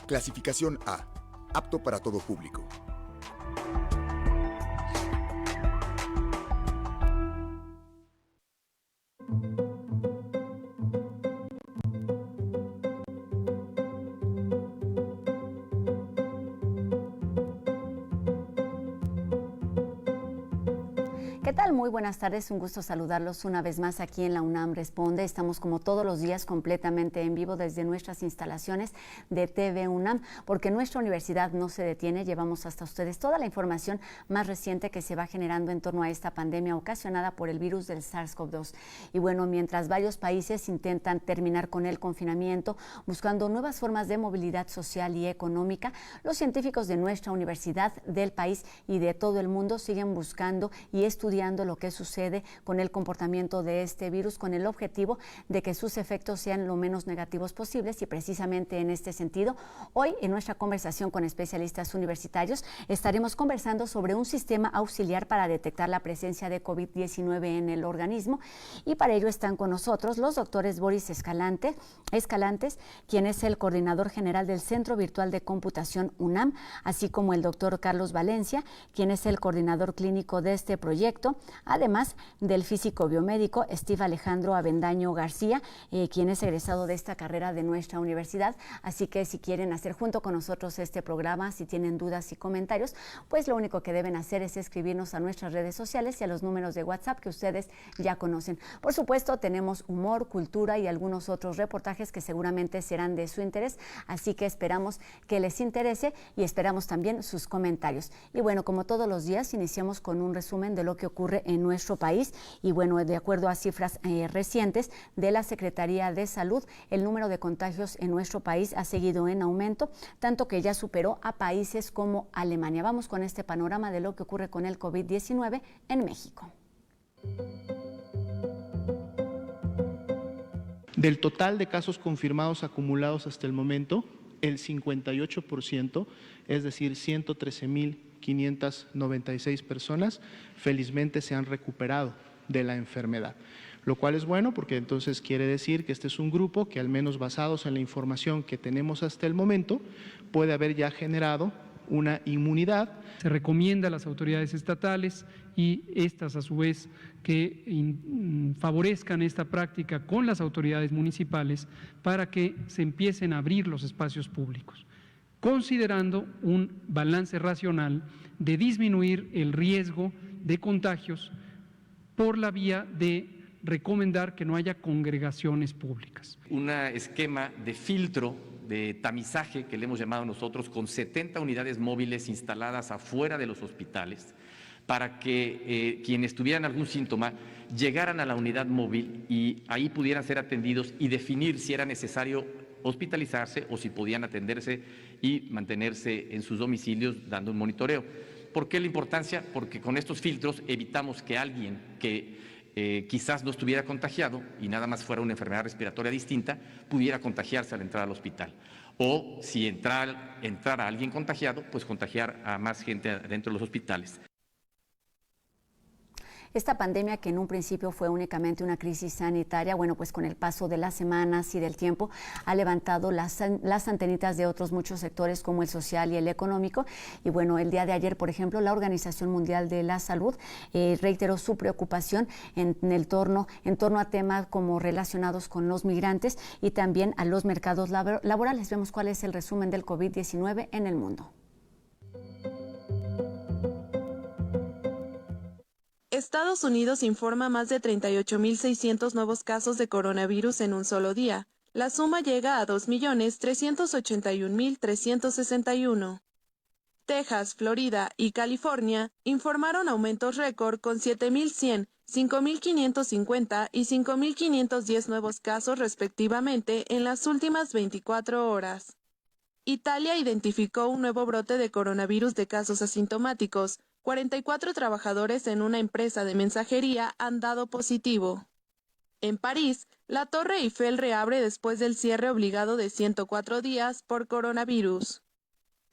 Clasificación A. Apto para todo público. ¿Qué tal? Muy buenas tardes, un gusto saludarlos una vez más aquí en la UNAM Responde. Estamos como todos los días completamente en vivo desde nuestras instalaciones de TV UNAM, porque nuestra universidad no se detiene. Llevamos hasta ustedes toda la información más reciente que se va generando en torno a esta pandemia ocasionada por el virus del SARS-CoV-2. Y bueno, mientras varios países intentan terminar con el confinamiento, buscando nuevas formas de movilidad social y económica, los científicos de nuestra universidad, del país y de todo el mundo siguen buscando y estudiando lo que sucede con el comportamiento de este virus, con el objetivo de que sus efectos sean lo menos negativos posibles. Y precisamente en este sentido, hoy en nuestra conversación con especialistas universitarios estaremos conversando sobre un sistema auxiliar para detectar la presencia de COVID-19 en el organismo, y para ello están con nosotros los doctores Boris Escalantes, quien es el coordinador general del Centro Virtual de Computación UNAM, así como el doctor Carlos Valencia, quien es el coordinador clínico de este proyecto, además del físico biomédico Steve Alejandro Avendaño García, quien es egresado de esta carrera de nuestra universidad. Así que si quieren hacer junto con nosotros este programa, si tienen dudas y comentarios, pues lo único que deben hacer es escribirnos a nuestras redes sociales y a los números de WhatsApp que ustedes ya conocen. Por supuesto, tenemos humor, cultura y algunos otros reportajes que seguramente serán de su interés, así que esperamos que les interese y esperamos también sus comentarios. Y bueno, como todos los días, iniciamos con un resumen de lo que ocurre en nuestro país. Y bueno, de acuerdo a cifras recientes de la Secretaría de Salud, el número de contagios en nuestro país ha seguido en aumento, tanto que ya superó a países como Alemania. Vamos con este panorama de lo que ocurre con el COVID-19 en México. Del total de casos confirmados acumulados hasta el momento, el 58%, es decir, 113,596 personas, felizmente se han recuperado de la enfermedad, lo cual es bueno porque entonces quiere decir que este es un grupo que, al menos basados en la información que tenemos hasta el momento, puede haber ya generado una inmunidad. Se recomienda a las autoridades estatales y estas a su vez que favorezcan esta práctica con las autoridades municipales para que se empiecen a abrir los espacios públicos, considerando un balance racional de disminuir el riesgo de contagios por la vía de recomendar que no haya congregaciones públicas. Un esquema de filtro, de tamizaje que le hemos llamado nosotros, con 70 unidades móviles instaladas afuera de los hospitales, para que quienes tuvieran algún síntoma llegaran a la unidad móvil y ahí pudieran ser atendidos y definir si era necesario hospitalizarse o si podían atenderse y mantenerse en sus domicilios dando un monitoreo. ¿Por qué la importancia? Porque con estos filtros evitamos que alguien que quizás no estuviera contagiado y nada más fuera una enfermedad respiratoria distinta, pudiera contagiarse al entrar al hospital. O si entrara alguien contagiado, pues contagiar a más gente dentro de los hospitales. Esta pandemia, que en un principio fue únicamente una crisis sanitaria, bueno, pues con el paso de las semanas y del tiempo ha levantado las antenitas de otros muchos sectores como el social y el económico. Y bueno, el día de ayer, por ejemplo, la Organización Mundial de la Salud reiteró su preocupación en torno a temas como relacionados con los migrantes y también a los mercados laborales. Vemos cuál es el resumen del COVID-19 en el mundo. Estados Unidos informa más de 38.600 nuevos casos de coronavirus en un solo día. La suma llega a 2.381.361. Texas, Florida y California informaron aumentos récord con 7.100, 5.550 y 5.510 nuevos casos respectivamente en las últimas 24 horas. Italia identificó un nuevo brote de coronavirus de casos asintomáticos. 44 trabajadores en una empresa de mensajería han dado positivo. En París, la Torre Eiffel reabre después del cierre obligado de 104 días por coronavirus.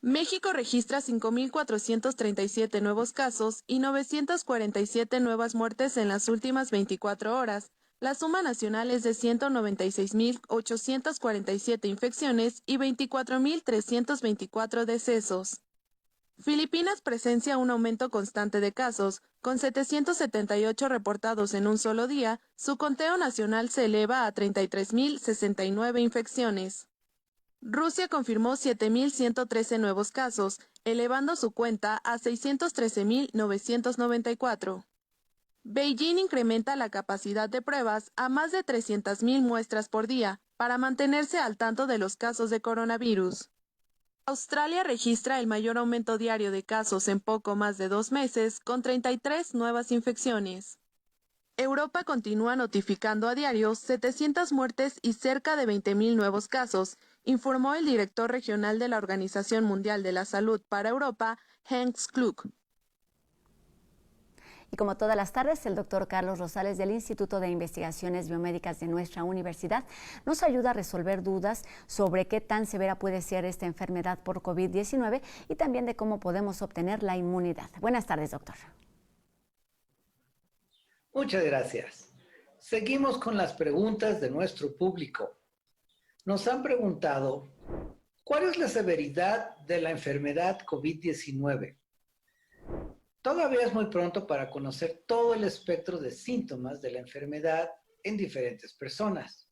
México registra 5.437 nuevos casos y 947 nuevas muertes en las últimas 24 horas, La suma nacional es de 196.847 infecciones y 24.324 decesos. Filipinas presencia un aumento constante de casos, con 778 reportados en un solo día. Su conteo nacional se eleva a 33.069 infecciones. Rusia confirmó 7.113 nuevos casos, elevando su cuenta a 613.994. Beijing incrementa la capacidad de pruebas a más de 300.000 muestras por día para mantenerse al tanto de los casos de coronavirus. Australia registra el mayor aumento diario de casos en poco más de 2 meses, con 33 nuevas infecciones. Europa continúa notificando a diario 700 muertes y cerca de 20.000 nuevos casos, informó el director regional de la Organización Mundial de la Salud para Europa, Hans Kluge. Y como todas las tardes, el doctor Carlos Rosales del Instituto de Investigaciones Biomédicas de nuestra universidad nos ayuda a resolver dudas sobre qué tan severa puede ser esta enfermedad por COVID-19 y también de cómo podemos obtener la inmunidad. Buenas tardes, doctor. Muchas gracias. Seguimos con las preguntas de nuestro público. Nos han preguntado, ¿cuál es la severidad de la enfermedad COVID-19? Todavía es muy pronto para conocer todo el espectro de síntomas de la enfermedad en diferentes personas.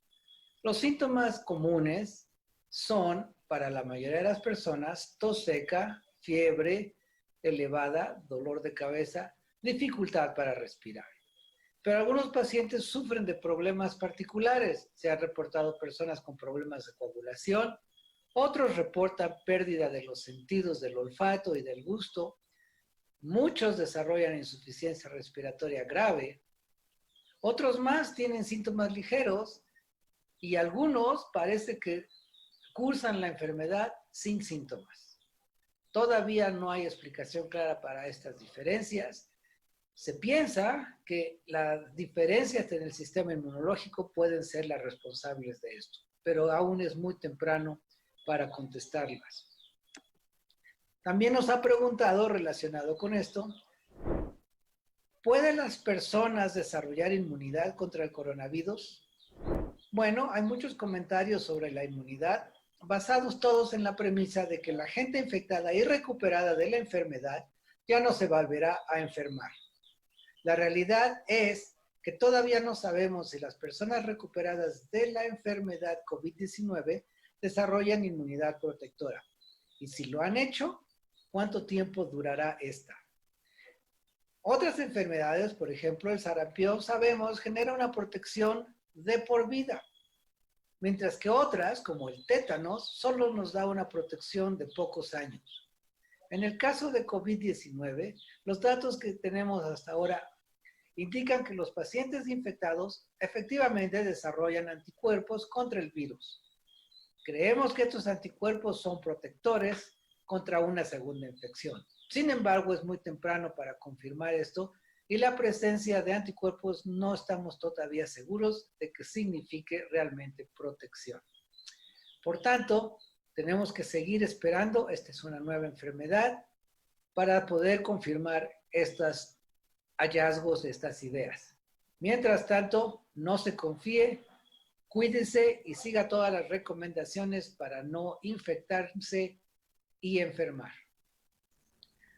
Los síntomas comunes son, para la mayoría de las personas, tos seca, fiebre elevada, dolor de cabeza, dificultad para respirar. Pero algunos pacientes sufren de problemas particulares. Se han reportado personas con problemas de coagulación, otros reportan pérdida de los sentidos del olfato y del gusto. Muchos desarrollan insuficiencia respiratoria grave, otros más tienen síntomas ligeros y algunos parece que cursan la enfermedad sin síntomas. Todavía no hay explicación clara para estas diferencias. Se piensa que las diferencias en el sistema inmunológico pueden ser las responsables de esto, pero aún es muy temprano para contestarlas. También nos ha preguntado, relacionado con esto, ¿pueden las personas desarrollar inmunidad contra el coronavirus? Bueno, hay muchos comentarios sobre la inmunidad, basados todos en la premisa de que la gente infectada y recuperada de la enfermedad ya no se volverá a enfermar. La realidad es que todavía no sabemos si las personas recuperadas de la enfermedad COVID-19 desarrollan inmunidad protectora. Y si lo han hecho, ¿cuánto tiempo durará esta? Otras enfermedades, por ejemplo, el sarampión, sabemos, genera una protección de por vida. Mientras que otras, como el tétanos, solo nos da una protección de pocos años. En el caso de COVID-19, los datos que tenemos hasta ahora indican que los pacientes infectados efectivamente desarrollan anticuerpos contra el virus. Creemos que estos anticuerpos son protectores contra una segunda infección. Sin embargo, es muy temprano para confirmar esto y la presencia de anticuerpos no estamos todavía seguros de que signifique realmente protección. Por tanto, tenemos que seguir esperando, esta es una nueva enfermedad, para poder confirmar estos hallazgos, estas ideas. Mientras tanto, no se confíe, cuídese y siga todas las recomendaciones para no infectarse y enfermar.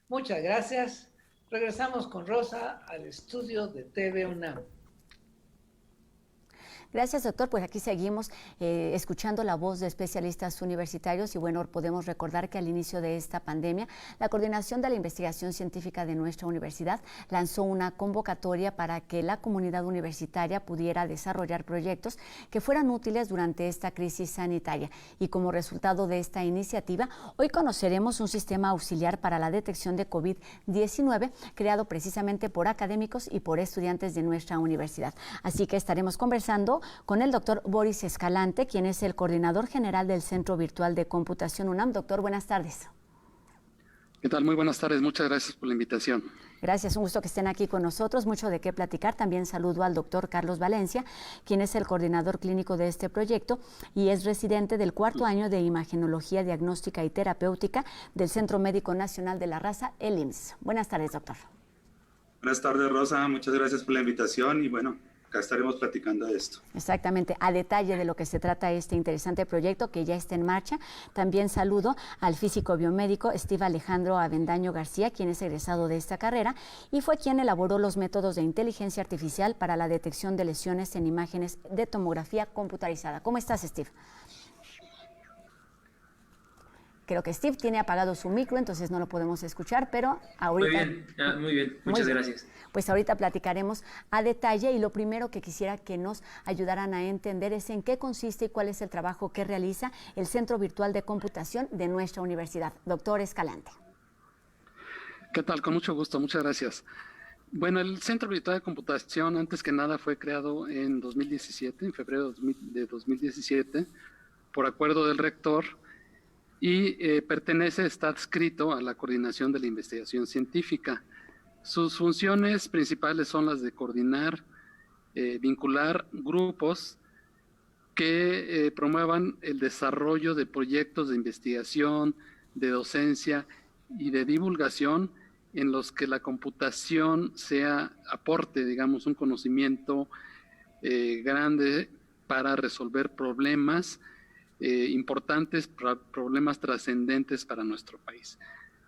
Muchas gracias. Regresamos con Rosa al estudio de TV UNAM. Gracias, doctor. Pues aquí seguimos escuchando la voz de especialistas universitarios y bueno, podemos recordar que al inicio de esta pandemia, la Coordinación de la Investigación Científica de nuestra universidad lanzó una convocatoria para que la comunidad universitaria pudiera desarrollar proyectos que fueran útiles durante esta crisis sanitaria. Y como resultado de esta iniciativa, hoy conoceremos un sistema auxiliar para la detección de COVID-19 creado precisamente por académicos y por estudiantes de nuestra universidad. Así que estaremos conversando con el doctor Boris Escalante, quien es el coordinador general del Centro Virtual de Computación UNAM. Doctor, buenas tardes. ¿Qué tal? Muy buenas tardes. Muchas gracias por la invitación. Gracias, un gusto que estén aquí con nosotros. Mucho de qué platicar. También saludo al doctor Carlos Valencia, quien es el coordinador clínico de este proyecto y es residente del 4º año de Imagenología Diagnóstica y Terapéutica del Centro Médico Nacional de la Raza, el IMSS. Buenas tardes, doctor. Buenas tardes, Rosa. Muchas gracias por la invitación y bueno, acá estaremos platicando de esto. Exactamente, a detalle de lo que se trata este interesante proyecto que ya está en marcha. También saludo al físico biomédico Steve Alejandro Avendaño García, quien es egresado de esta carrera y fue quien elaboró los métodos de inteligencia artificial para la detección de lesiones en imágenes de tomografía computarizada. ¿Cómo estás, Steve? Creo que Steve tiene apagado su micro, entonces no lo podemos escuchar, pero ahorita... Muy bien, muchas gracias. Pues ahorita platicaremos a detalle y lo primero que quisiera que nos ayudaran a entender es en qué consiste y cuál es el trabajo que realiza el Centro Virtual de Computación de nuestra universidad. Doctor Escalante. ¿Qué tal? Con mucho gusto, muchas gracias. Bueno, el Centro Virtual de Computación antes que nada fue creado en 2017, en febrero de 2017, por acuerdo del rector, y está adscrito a la coordinación de la investigación científica. Sus funciones principales son las de coordinar, vincular grupos que promuevan el desarrollo de proyectos de investigación, de docencia y de divulgación en los que la computación aporte, digamos, un conocimiento grande para resolver problemas importantes, problemas trascendentes para nuestro país.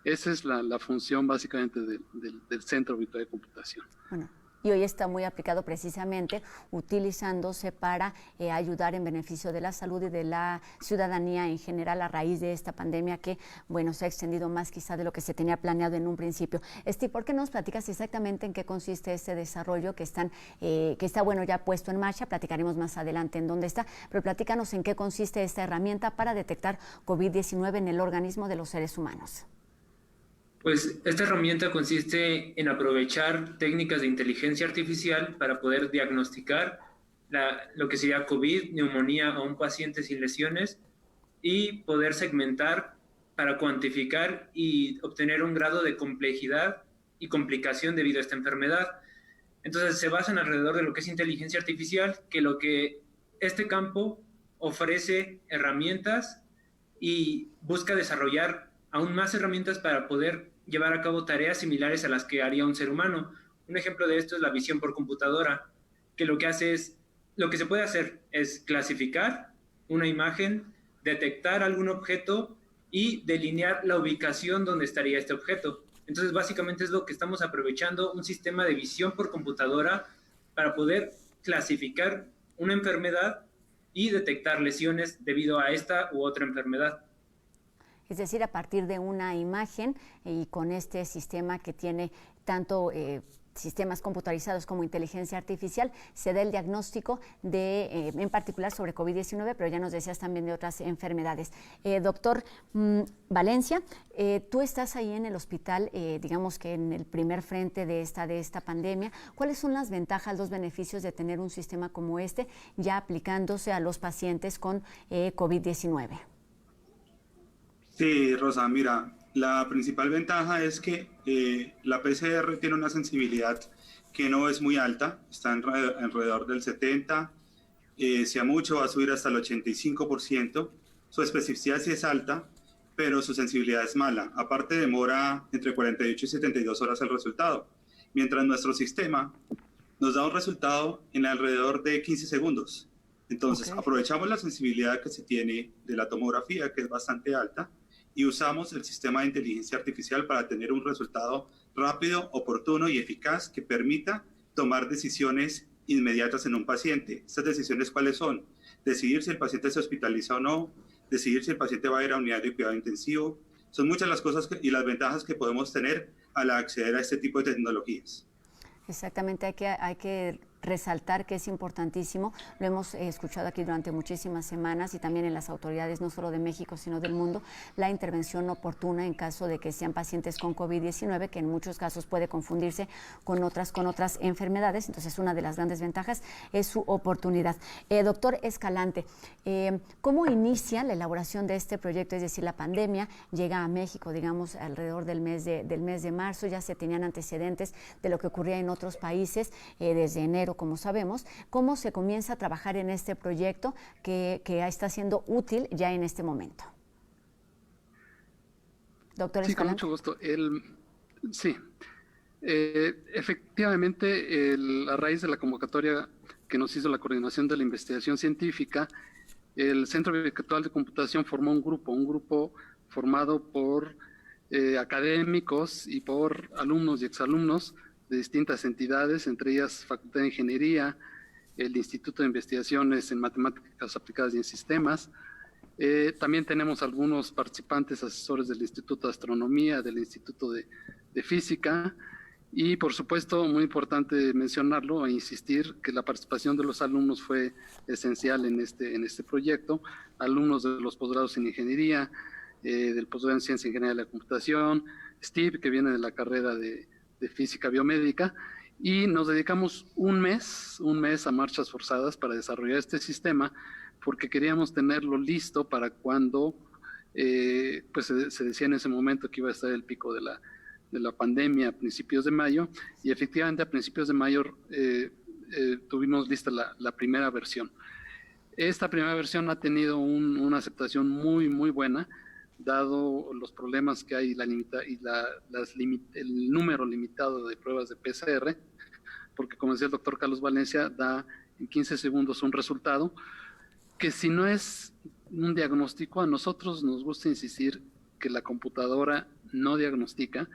Esa es la función básicamente del Centro Virtual de Computación. Bueno, y hoy está muy aplicado precisamente utilizándose para ayudar en beneficio de la salud y de la ciudadanía en general a raíz de esta pandemia que, bueno, se ha extendido más quizá de lo que se tenía planeado en un principio. Steve, ¿por qué nos platicas exactamente en qué consiste este desarrollo que está, bueno, ya puesto en marcha? Platicaremos más adelante en dónde está, pero platícanos en qué consiste esta herramienta para detectar COVID-19 en el organismo de los seres humanos. Pues esta herramienta consiste en aprovechar técnicas de inteligencia artificial para poder diagnosticar lo que sería COVID, neumonía a un paciente sin lesiones y poder segmentar para cuantificar y obtener un grado de complejidad y complicación debido a esta enfermedad. Entonces se basan alrededor de lo que es inteligencia artificial, que este campo ofrece herramientas y busca desarrollar aún más herramientas para poder llevar a cabo tareas similares a las que haría un ser humano. Un ejemplo de esto es la visión por computadora, que lo que se puede hacer es clasificar una imagen, detectar algún objeto y delinear la ubicación donde estaría este objeto. Entonces, básicamente es lo que estamos aprovechando, un sistema de visión por computadora para poder clasificar una enfermedad y detectar lesiones debido a esta u otra enfermedad. Es decir, a partir de una imagen y con este sistema que tiene tanto sistemas computarizados como inteligencia artificial, se da el diagnóstico en particular sobre COVID-19, pero ya nos decías también de otras enfermedades. Doctor Valencia, tú estás ahí en el hospital, digamos que en el primer frente de esta pandemia. ¿Cuáles son las ventajas, los beneficios de tener un sistema como este ya aplicándose a los pacientes con COVID-19? Sí, Rosa, mira, la principal ventaja es que la PCR tiene una sensibilidad que no es muy alta, está alrededor del 70%, si a mucho va a subir hasta el 85%, su especificidad sí es alta, pero su sensibilidad es mala, aparte demora entre 48 y 72 horas el resultado, mientras nuestro sistema nos da un resultado en alrededor de 15 segundos. Entonces, aprovechamos la sensibilidad que se tiene de la tomografía, que es bastante alta, y usamos el sistema de inteligencia artificial para tener un resultado rápido, oportuno y eficaz que permita tomar decisiones inmediatas en un paciente. ¿Estas decisiones cuáles son? Decidir si el paciente se hospitaliza o no, decidir si el paciente va a ir a unidad de cuidado intensivo. Son muchas las cosas y las ventajas que podemos tener al acceder a este tipo de tecnologías. Exactamente, hay que resaltar que es importantísimo, lo hemos escuchado aquí durante muchísimas semanas y también en las autoridades no solo de México sino del mundo, la intervención oportuna en caso de que sean pacientes con COVID-19, que en muchos casos puede confundirse con otras enfermedades. Entonces una de las grandes ventajas es su oportunidad. Doctor Escalante, ¿cómo inicia la elaboración de este proyecto? Es decir, la pandemia llega a México, digamos, alrededor del mes de marzo, ya se tenían antecedentes de lo que ocurría en otros países desde enero, como sabemos. ¿Cómo se comienza a trabajar en este proyecto que está siendo útil ya en este momento? Doctor Escalante. Sí, con mucho gusto. Efectivamente, a raíz de la convocatoria que nos hizo la Coordinación de la Investigación Científica, el Centro Virtual de Computación formó un grupo formado por académicos y por alumnos y exalumnos de distintas entidades, entre ellas Facultad de Ingeniería, el Instituto de Investigaciones en Matemáticas Aplicadas y en Sistemas. También tenemos algunos participantes asesores del Instituto de Astronomía, del Instituto de Física, y por supuesto, muy importante mencionarlo e insistir que la participación de los alumnos fue esencial en este proyecto, alumnos de los posgrados en Ingeniería, del posgrado en Ciencia e Ingeniería de la Computación, Steve, que viene de la carrera de Física Biomédica, y nos dedicamos un mes a marchas forzadas para desarrollar este sistema, porque queríamos tenerlo listo para cuando pues se decía en ese momento que iba a estar el pico de la pandemia a principios de mayo, y efectivamente a principios de mayo tuvimos lista la primera versión. Esta primera versión ha tenido una aceptación muy, muy buena, dado los problemas que hay el número limitado de pruebas de PCR, porque como decía el doctor Carlos Valencia, da en 15 segundos un resultado, que si no es un diagnóstico, a nosotros nos gusta insistir que la computadora no diagnostica,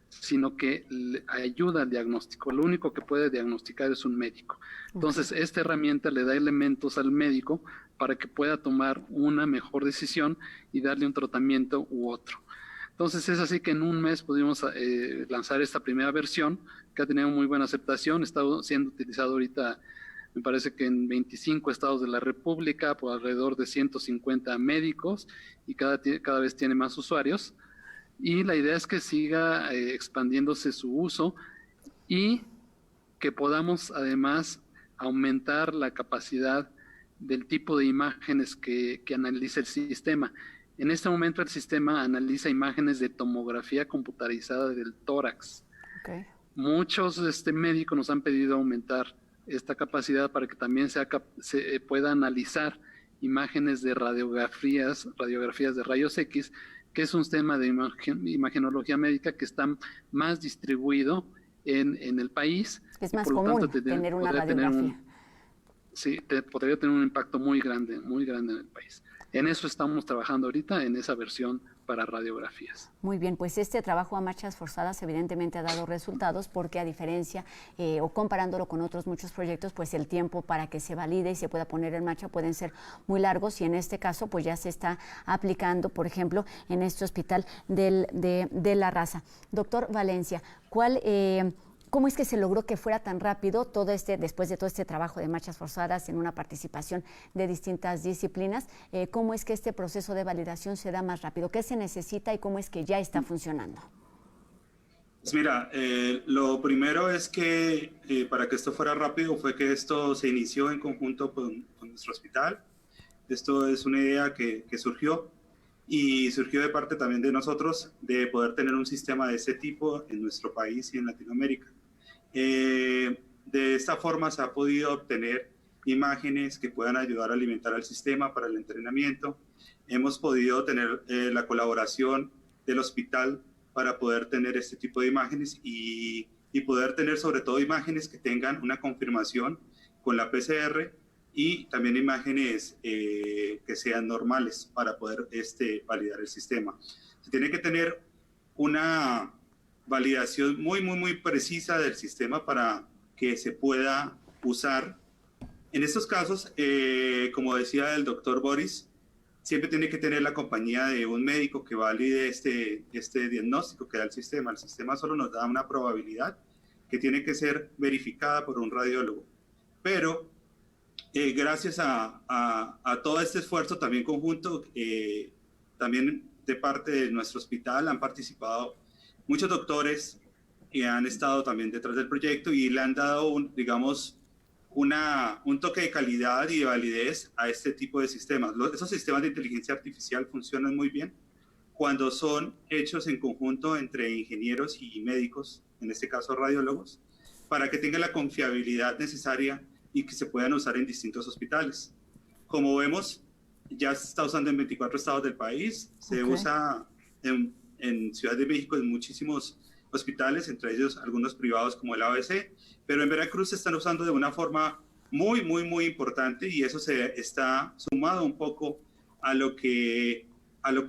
sino que ayuda al diagnóstico. Lo único que puede diagnosticar es un médico. Entonces, esta herramienta le da elementos al médico para que pueda tomar una mejor decisión y darle un tratamiento u otro. Entonces, es así que en un mes pudimos lanzar esta primera versión, que ha tenido muy buena aceptación. Está siendo utilizado ahorita, me parece que en 25 estados de la República, por alrededor de 150 médicos, y cada vez tiene más usuarios. Y la idea es que siga expandiéndose su uso y que podamos además aumentar la capacidad del tipo de imágenes que analiza el sistema. En este momento el sistema analiza imágenes de tomografía computarizada del tórax. Okay. Muchos médicos nos han pedido aumentar esta capacidad para que también se pueda analizar imágenes de radiografías de rayos X, que es un tema de imagenología médica que está más distribuido en el país. Es más común tener una radiografía. Podría tener un impacto muy grande en el país. En eso estamos trabajando ahorita, en esa versión para radiografías. Muy bien, pues este trabajo a marchas forzadas evidentemente ha dado resultados, porque a diferencia o comparándolo con otros muchos proyectos, pues el tiempo para que se valide y se pueda poner en marcha pueden ser muy largos, y en este caso pues ya se está aplicando, por ejemplo, en este hospital de La Raza. Doctor Valencia, ¿cómo es que se logró que fuera tan rápido después de todo este trabajo de marchas forzadas en una participación de distintas disciplinas? ¿Cómo es que este proceso de validación se da más rápido? ¿Qué se necesita y cómo es que ya está funcionando? Pues mira, lo primero es que para que esto fuera rápido fue que esto se inició en conjunto con nuestro hospital. Esto es una idea que surgió, y surgió de parte también de nosotros, de poder tener un sistema de ese tipo en nuestro país y en Latinoamérica. De esta forma se ha podido obtener imágenes que puedan ayudar a alimentar al sistema para el entrenamiento. Hemos podido tener la colaboración del hospital para poder tener este tipo de imágenes y poder tener sobre todo imágenes que tengan una confirmación con la PCR, y también imágenes que sean normales para poder validar el sistema. Se tiene que tener una validación muy, muy, muy precisa del sistema para que se pueda usar. En estos casos, como decía el doctor Boris, siempre tiene que tener la compañía de un médico que valide este diagnóstico que da el sistema. El sistema solo nos da una probabilidad que tiene que ser verificada por un radiólogo. Pero gracias a todo este esfuerzo también conjunto, también de parte de nuestro hospital han participado muchos doctores que han estado también detrás del proyecto y le han dado, un toque de calidad y de validez a este tipo de sistemas. Esos sistemas de inteligencia artificial funcionan muy bien cuando son hechos en conjunto entre ingenieros y médicos, en este caso radiólogos, para que tengan la confiabilidad necesaria y que se puedan usar en distintos hospitales. Como vemos, ya se está usando en 24 estados del país, se usa en Ciudad de México en muchísimos hospitales, entre ellos algunos privados como el ABC, pero en Veracruz se están usando de una forma muy importante, y eso se está sumado un poco a lo que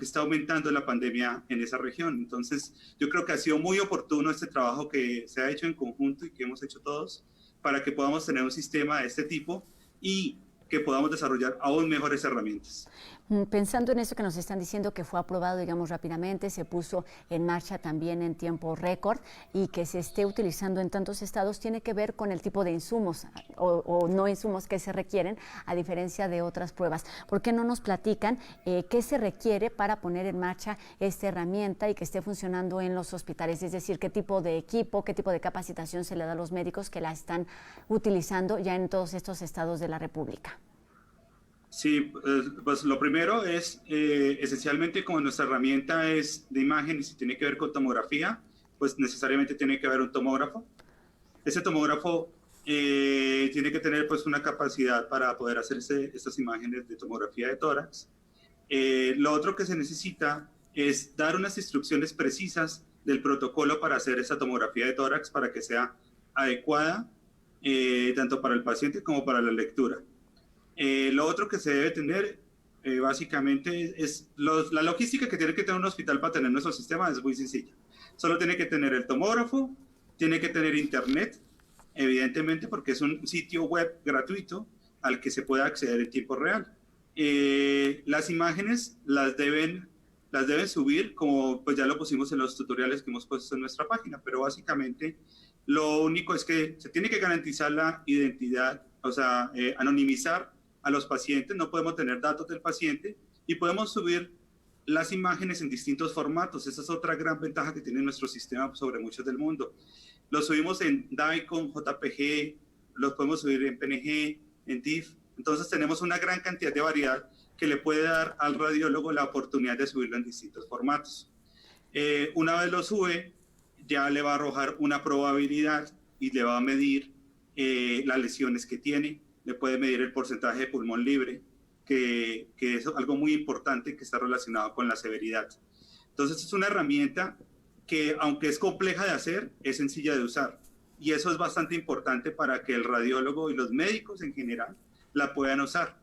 está aumentando la pandemia en esa región. Entonces, yo creo que ha sido muy oportuno este trabajo que se ha hecho en conjunto y que hemos hecho todos para que podamos tener un sistema de este tipo y que podamos desarrollar aún mejores herramientas. Pensando en eso que nos están diciendo, que fue aprobado, digamos, rápidamente, se puso en marcha también en tiempo récord y que se esté utilizando en tantos estados, tiene que ver con el tipo de insumos o no insumos que se requieren, a diferencia de otras pruebas. ¿Por qué no nos platican qué se requiere para poner en marcha esta herramienta y que esté funcionando en los hospitales? Es decir, qué tipo de equipo, qué tipo de capacitación se le da a los médicos que la están utilizando ya en todos estos estados de la República. Sí, pues lo primero es, esencialmente, como nuestra herramienta es de imágenes y tiene que ver con tomografía, pues necesariamente tiene que haber un tomógrafo. Ese tomógrafo tiene que tener pues una capacidad para poder hacerse estas imágenes de tomografía de tórax. Lo otro que se necesita es dar unas instrucciones precisas del protocolo para hacer esa tomografía de tórax para que sea adecuada tanto para el paciente como para la lectura. Lo otro que se debe tener básicamente es la logística que tiene que tener un hospital para tener nuestro sistema es muy sencilla. Solo tiene que tener el tomógrafo, tiene que tener internet, evidentemente, porque es un sitio web gratuito al que se puede acceder en tiempo real. Las imágenes las deben subir, como pues ya lo pusimos en los tutoriales que hemos puesto en nuestra página, pero básicamente lo único es que se tiene que garantizar la identidad, o sea, anonimizar a los pacientes, no podemos tener datos del paciente y podemos subir las imágenes en distintos formatos. Esa es otra gran ventaja que tiene nuestro sistema sobre muchos del mundo. Los subimos en DICOM, JPG, los podemos subir en PNG, en TIFF. Entonces tenemos una gran cantidad de variedad que le puede dar al radiólogo la oportunidad de subirlo en distintos formatos. Una vez lo sube, ya le va a arrojar una probabilidad y le va a medir las lesiones que tiene, le puede medir el porcentaje de pulmón libre, que es algo muy importante que está relacionado con la severidad. Entonces es una herramienta que, aunque es compleja de hacer, es sencilla de usar. Y eso es bastante importante para que el radiólogo y los médicos en general la puedan usar.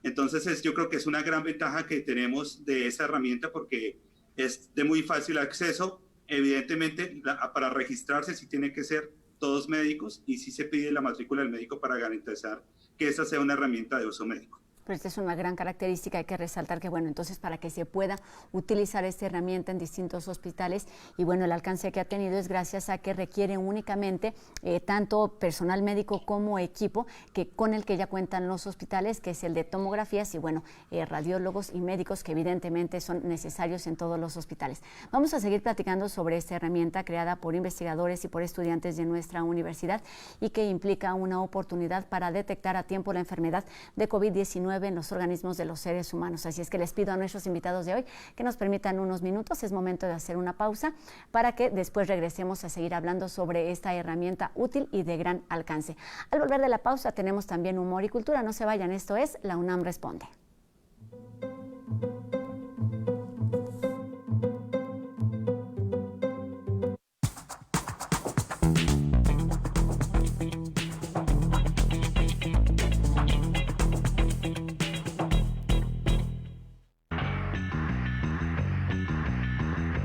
Entonces yo creo que es una gran ventaja que tenemos de esa herramienta porque es de muy fácil acceso. Evidentemente, para registrarse sí tiene que ser todos médicos y sí se pide la matrícula del médico para garantizar que esta sea una herramienta de uso médico. Pero esta es una gran característica, hay que resaltar que, bueno, entonces para que se pueda utilizar esta herramienta en distintos hospitales, y bueno, el alcance que ha tenido es gracias a que requiere únicamente tanto personal médico como equipo con el que ya cuentan los hospitales, que es el de tomografías y, bueno, radiólogos y médicos que evidentemente son necesarios en todos los hospitales. Vamos a seguir platicando sobre esta herramienta creada por investigadores y por estudiantes de nuestra universidad y que implica una oportunidad para detectar a tiempo la enfermedad de COVID-19 en los organismos de los seres humanos. Así es que les pido a nuestros invitados de hoy que nos permitan unos minutos. Es momento de hacer una pausa para que después regresemos a seguir hablando sobre esta herramienta útil y de gran alcance. Al volver de la pausa tenemos también humor y cultura. No se vayan, esto es La UNAM Responde.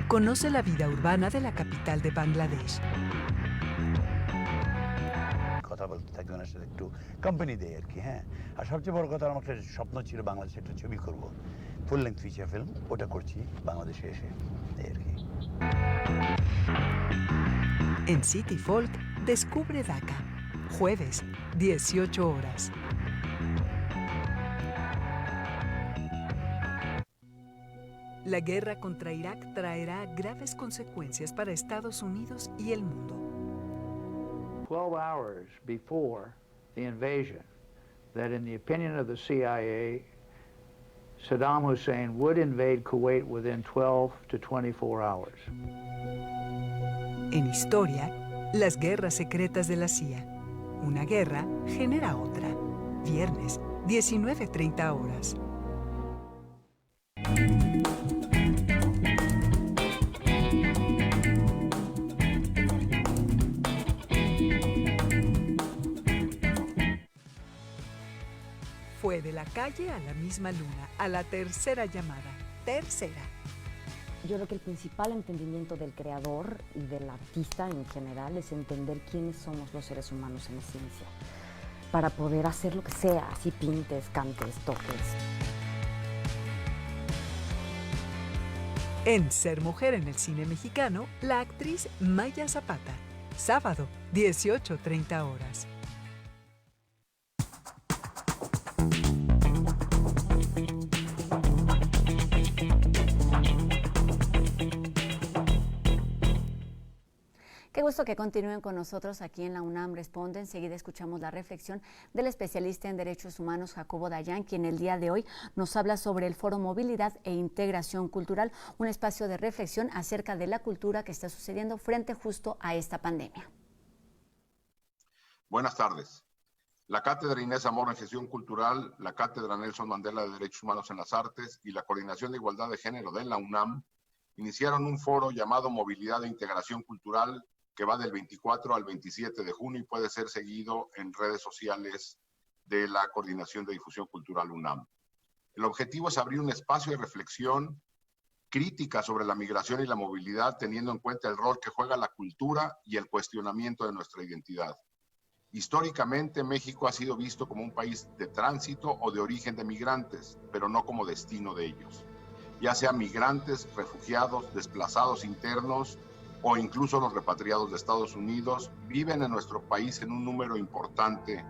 Conoce la vida urbana de la capital de Bangladesh. কথা বলতে থাকি ওনার সাথে একটু কোম্পানি দেয় আর কি, হ্যাঁ। আর সবচেয়ে বড় কথা, আমার একটা স্বপ্ন ছিল বাংলাদেশে একটা ছবি করব, ফুল লেন্থ ফিচার ফিল্ম, ওটা করছি বাংলাদেশে এসে, এই আর কি। En City Folk, descubre Dhaka. Jueves, 18 horas. La guerra contra Irak traerá graves consecuencias para Estados Unidos y el mundo. 12 hours before the invasion, that in the opinion of the CIA, Saddam Hussein would invade Kuwait within 12 to 24 hours. En historia, las guerras secretas de la CIA. Una guerra genera otra. Viernes, 19:30 horas. Fue de la calle a la misma luna, a la tercera llamada. Tercera. Yo creo que el principal entendimiento del creador y del artista en general es entender quiénes somos los seres humanos en esencia, para poder hacer lo que sea, así pintes, cantes, toques. En Ser Mujer en el cine mexicano, la actriz Maya Zapata. Sábado, 18:30 horas. Qué gusto que continúen con nosotros aquí en la UNAM Responde. Enseguida escuchamos la reflexión del especialista en Derechos Humanos, Jacobo Dayan, quien el día de hoy nos habla sobre el Foro Movilidad e Integración Cultural, un espacio de reflexión acerca de la cultura que está sucediendo frente justo a esta pandemia. Buenas tardes. La Cátedra Inés Zamora en Gestión Cultural, la Cátedra Nelson Mandela de Derechos Humanos en las Artes y la Coordinación de Igualdad de Género de la UNAM iniciaron un foro llamado Movilidad e Integración Cultural, que va del 24 al 27 de junio y puede ser seguido en redes sociales de la Coordinación de Difusión Cultural UNAM. El objetivo es abrir un espacio de reflexión crítica sobre la migración y la movilidad, teniendo en cuenta el rol que juega la cultura y el cuestionamiento de nuestra identidad. Históricamente, México ha sido visto como un país de tránsito o de origen de migrantes, pero no como destino de ellos. Ya sean migrantes, refugiados, desplazados internos, o incluso los repatriados de Estados Unidos, viven en nuestro país en un número importante.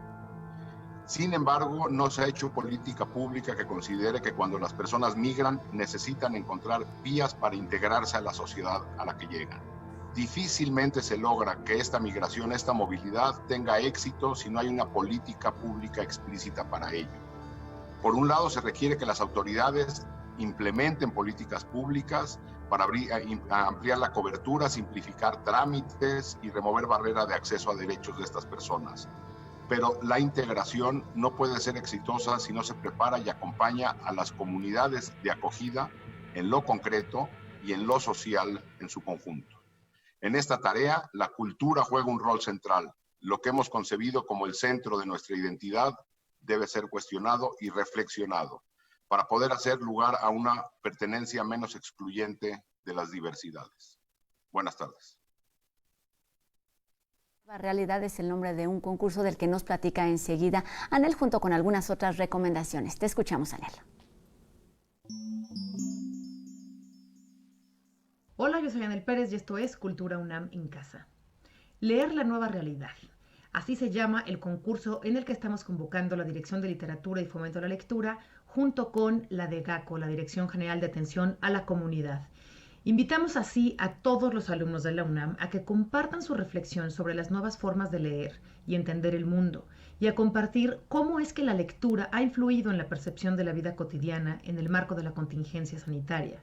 Sin embargo, no se ha hecho política pública que considere que cuando las personas migran necesitan encontrar vías para integrarse a la sociedad a la que llegan. Difícilmente se logra que esta migración, esta movilidad tenga éxito si no hay una política pública explícita para ello. Por un lado, se requiere que las autoridades implementen políticas públicas para ampliar la cobertura, simplificar trámites y remover barreras de acceso a derechos de estas personas. Pero la integración no puede ser exitosa si no se prepara y acompaña a las comunidades de acogida en lo concreto y en lo social en su conjunto. En esta tarea, la cultura juega un rol central. Lo que hemos concebido como el centro de nuestra identidad debe ser cuestionado y reflexionado, para poder hacer lugar a una pertenencia menos excluyente de las diversidades. Buenas tardes. La realidad es el nombre de un concurso del que nos platica enseguida Anel, junto con algunas otras recomendaciones. Te escuchamos, Anel. Hola, yo soy Anel Pérez y esto es Cultura UNAM en Casa. Leer la nueva realidad. Así se llama el concurso en el que estamos convocando la Dirección de Literatura y Fomento a la Lectura junto con la DGACO, la Dirección General de Atención a la Comunidad. Invitamos así a todos los alumnos de la UNAM a que compartan su reflexión sobre las nuevas formas de leer y entender el mundo, y a compartir cómo es que la lectura ha influido en la percepción de la vida cotidiana en el marco de la contingencia sanitaria.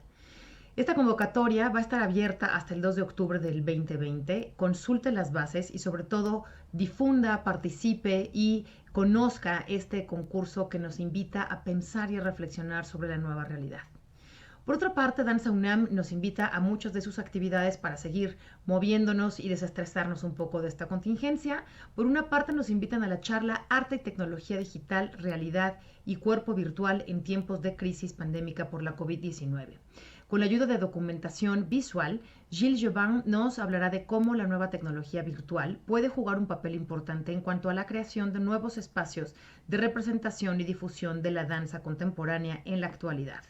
Esta convocatoria va a estar abierta hasta el 2 de octubre del 2020. Consulte las bases y sobre todo difunda, participe y conozca este concurso que nos invita a pensar y a reflexionar sobre la nueva realidad. Por otra parte, Danza UNAM nos invita a muchas de sus actividades para seguir moviéndonos y desestresarnos un poco de esta contingencia. Por una parte, nos invitan a la charla Arte y Tecnología Digital, Realidad y Cuerpo Virtual en tiempos de crisis pandémica por la COVID-19. Con la ayuda de documentación visual, Gilles Jobin nos hablará de cómo la nueva tecnología virtual puede jugar un papel importante en cuanto a la creación de nuevos espacios de representación y difusión de la danza contemporánea en la actualidad.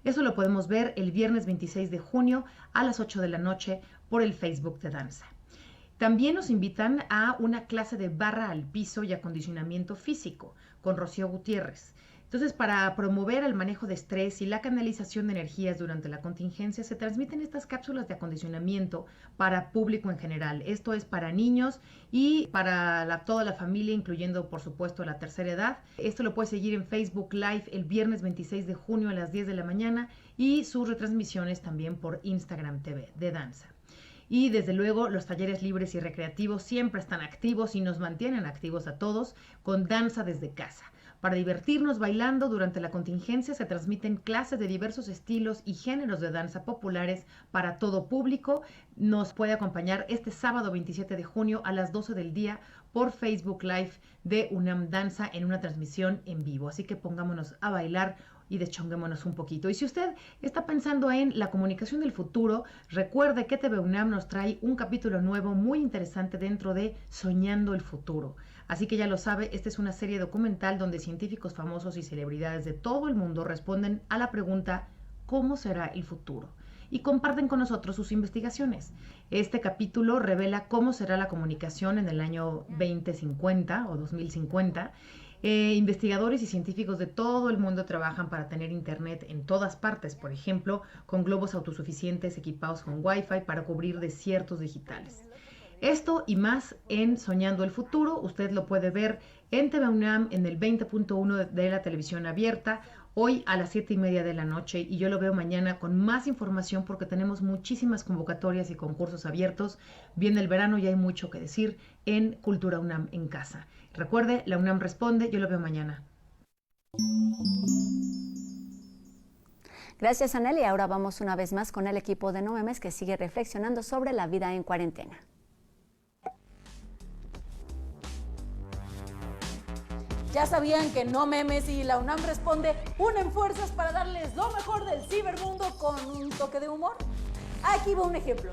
Eso lo podemos ver el viernes 26 de junio a las 8 de la noche por el Facebook de Danza. También nos invitan a una clase de barra al piso y acondicionamiento físico con Rocío Gutiérrez. Entonces, para promover el manejo de estrés y la canalización de energías durante la contingencia, se transmiten estas cápsulas de acondicionamiento para público en general. Esto es para niños y para toda la familia, incluyendo, por supuesto, la tercera edad. Esto lo puedes seguir en Facebook Live el viernes 26 de junio a las 10 de la mañana y sus retransmisiones también por Instagram TV de Danza. Y desde luego los talleres libres y recreativos siempre están activos y nos mantienen activos a todos con Danza desde casa. Para divertirnos bailando durante la contingencia se transmiten clases de diversos estilos y géneros de danza populares para todo público. Nos puede acompañar este sábado 27 de junio a las 12 del día por Facebook Live de UNAM Danza en una transmisión en vivo. Así que pongámonos a bailar y deschonguémonos un poquito. Y si usted está pensando en la comunicación del futuro, recuerde que TV UNAM nos trae un capítulo nuevo muy interesante dentro de Soñando el Futuro. Así que ya lo sabe, esta es una serie documental donde científicos famosos y celebridades de todo el mundo responden a la pregunta ¿cómo será el futuro? Y comparten con nosotros sus investigaciones. Este capítulo revela cómo será la comunicación en el año 2050 o 2050. Investigadores y científicos de todo el mundo trabajan para tener internet en todas partes, por ejemplo, con globos autosuficientes equipados con Wi-Fi para cubrir desiertos digitales. Esto y más en Soñando el Futuro, usted lo puede ver en TV UNAM en el 20.1 de la televisión abierta, hoy a las 7:30 de la noche, y yo lo veo mañana con más información porque tenemos muchísimas convocatorias y concursos abiertos. Viene el verano y hay mucho que decir en Cultura UNAM en casa. Recuerde, la UNAM responde, yo lo veo mañana. Gracias, Anel, y ahora vamos una vez más con el equipo de No Memes que sigue reflexionando sobre la vida en cuarentena. Ya sabían que No Memes y la UNAM Responde unen fuerzas para darles lo mejor del cibermundo con un toque de humor. Aquí va un ejemplo.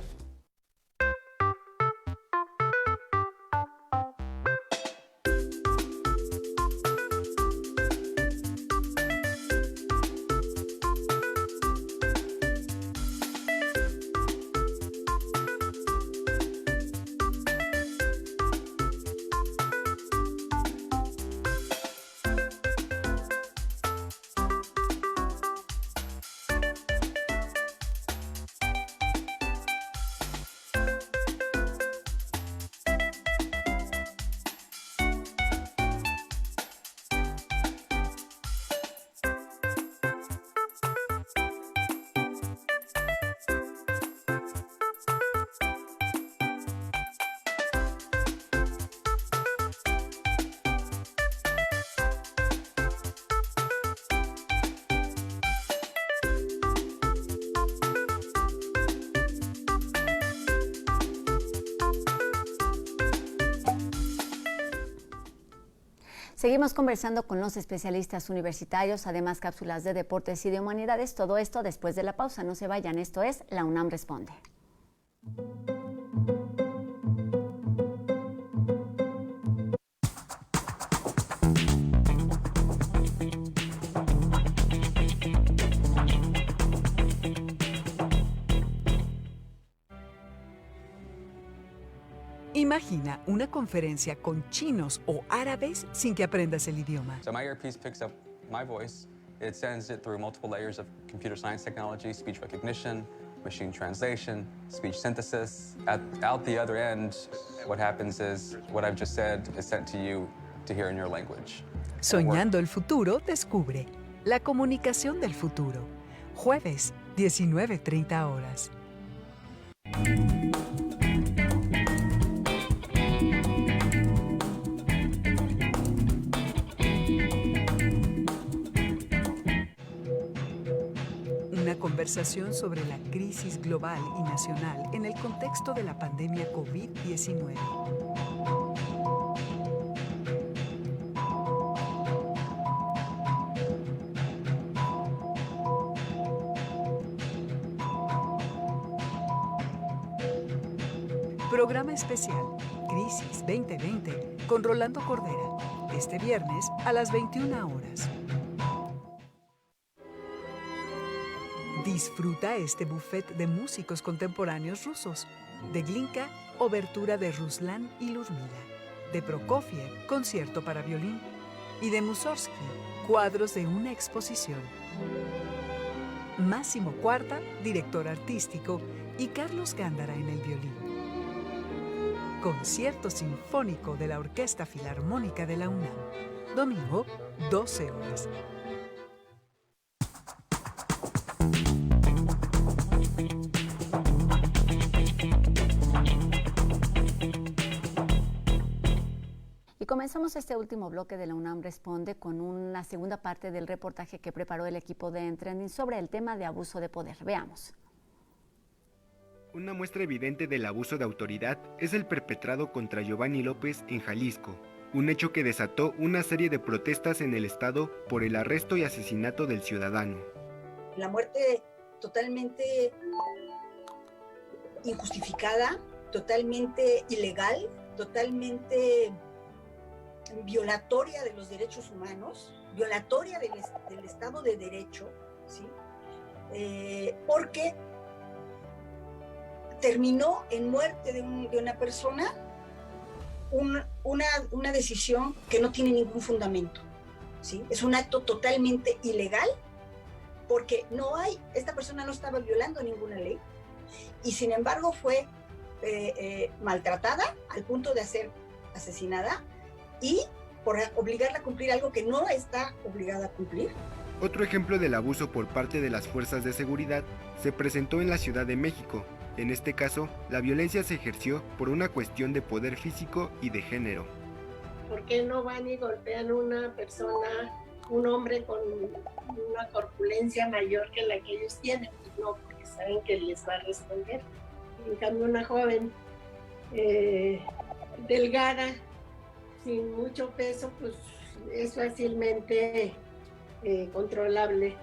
Seguimos conversando con los especialistas universitarios, además cápsulas de deportes y de humanidades. Todo esto después de la pausa. No se vayan, esto es La UNAM Responde. Imagina una conferencia con chinos o árabes sin que aprendas el idioma. So my earpiece picks up my voice. It sends it through multiple layers of computer science technology, speech recognition, machine translation, speech synthesis. Out the other end, what happens is what I've just said is sent to you to hear in your language. Soñando el futuro, descubre la comunicación del futuro. Jueves, 19:30 horas. Una conversación sobre la crisis global y nacional en el contexto de la pandemia COVID-19. Programa especial Crisis 2020 con Rolando Cordera. Este viernes a las 21 horas. Disfruta este buffet de músicos contemporáneos rusos. De Glinka, obertura de Ruslan y Ludmila. De Prokofiev, concierto para violín. Y de Mussorgsky, cuadros de una exposición. Máximo Cuarta, director artístico, y Carlos Gándara en el violín. Concierto Sinfónico de la Orquesta Filarmónica de la UNAM. Domingo, 12 horas. Y comenzamos este último bloque de la UNAM Responde con una segunda parte del reportaje que preparó el equipo de Trending sobre el tema de abuso de poder. Veamos. Una muestra evidente del abuso de autoridad es el perpetrado contra Giovanni López en Jalisco, un hecho que desató una serie de protestas en el estado por el arresto y asesinato del ciudadano. La muerte totalmente injustificada, totalmente ilegal, totalmente violatoria de los derechos humanos, violatoria del Estado de Derecho, ¿sí? Porque terminó en muerte de una persona una decisión que no tiene ningún fundamento, ¿sí? Es un acto totalmente ilegal porque esta persona no estaba violando ninguna ley y sin embargo fue maltratada al punto de ser asesinada y por obligarla a cumplir algo que no está obligada a cumplir. Otro ejemplo del abuso por parte de las fuerzas de seguridad se presentó en la Ciudad de México. En este caso, la violencia se ejerció por una cuestión de poder físico y de género. ¿Por qué no van y golpean a una persona, un hombre con una corpulencia mayor que la que ellos tienen? Pues no, porque saben que les va a responder. En cambio, una joven delgada, sin mucho peso, pues es fácilmente controlable.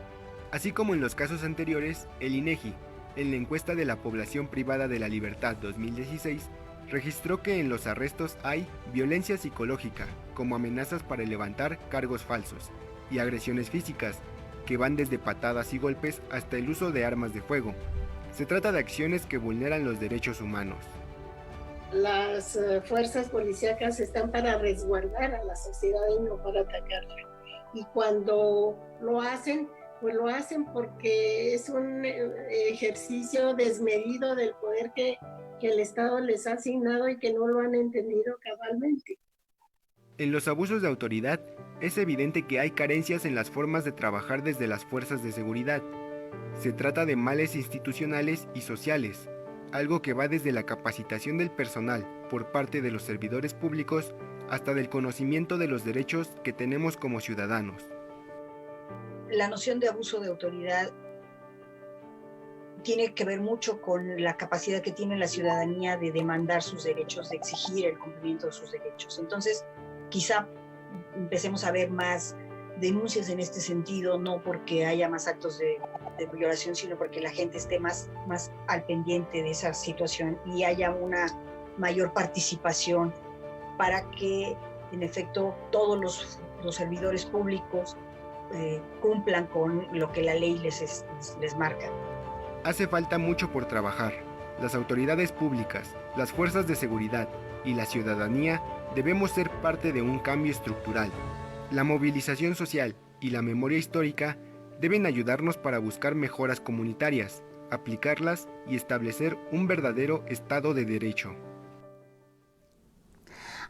Así como en los casos anteriores, el INEGI, en la encuesta de la población privada de la libertad 2016, registró que en los arrestos hay violencia psicológica, como amenazas para levantar cargos falsos, y agresiones físicas, que van desde patadas y golpes hasta el uso de armas de fuego. Se trata de acciones que vulneran los derechos humanos. Las fuerzas policíacas están para resguardar a la sociedad y no para atacarla. Y cuando lo hacen, pues lo hacen porque es un ejercicio desmedido del poder que el Estado les ha asignado y que no lo han entendido cabalmente. En los abusos de autoridad, es evidente que hay carencias en las formas de trabajar desde las fuerzas de seguridad. Se trata de males institucionales y sociales, algo que va desde la capacitación del personal por parte de los servidores públicos hasta del conocimiento de los derechos que tenemos como ciudadanos. La noción de abuso de autoridad tiene que ver mucho con la capacidad que tiene la ciudadanía de demandar sus derechos, de exigir el cumplimiento de sus derechos. Entonces, quizá empecemos a ver más denuncias en este sentido, no porque haya más actos de violación, sino porque la gente esté más al pendiente de esa situación y haya una mayor participación para que, en efecto, todos los servidores públicos cumplan con lo que la ley les marca. Hace falta mucho por trabajar. Las autoridades públicas, las fuerzas de seguridad y la ciudadanía debemos ser parte de un cambio estructural. La movilización social y la memoria histórica deben ayudarnos para buscar mejoras comunitarias, aplicarlas y establecer un verdadero Estado de Derecho.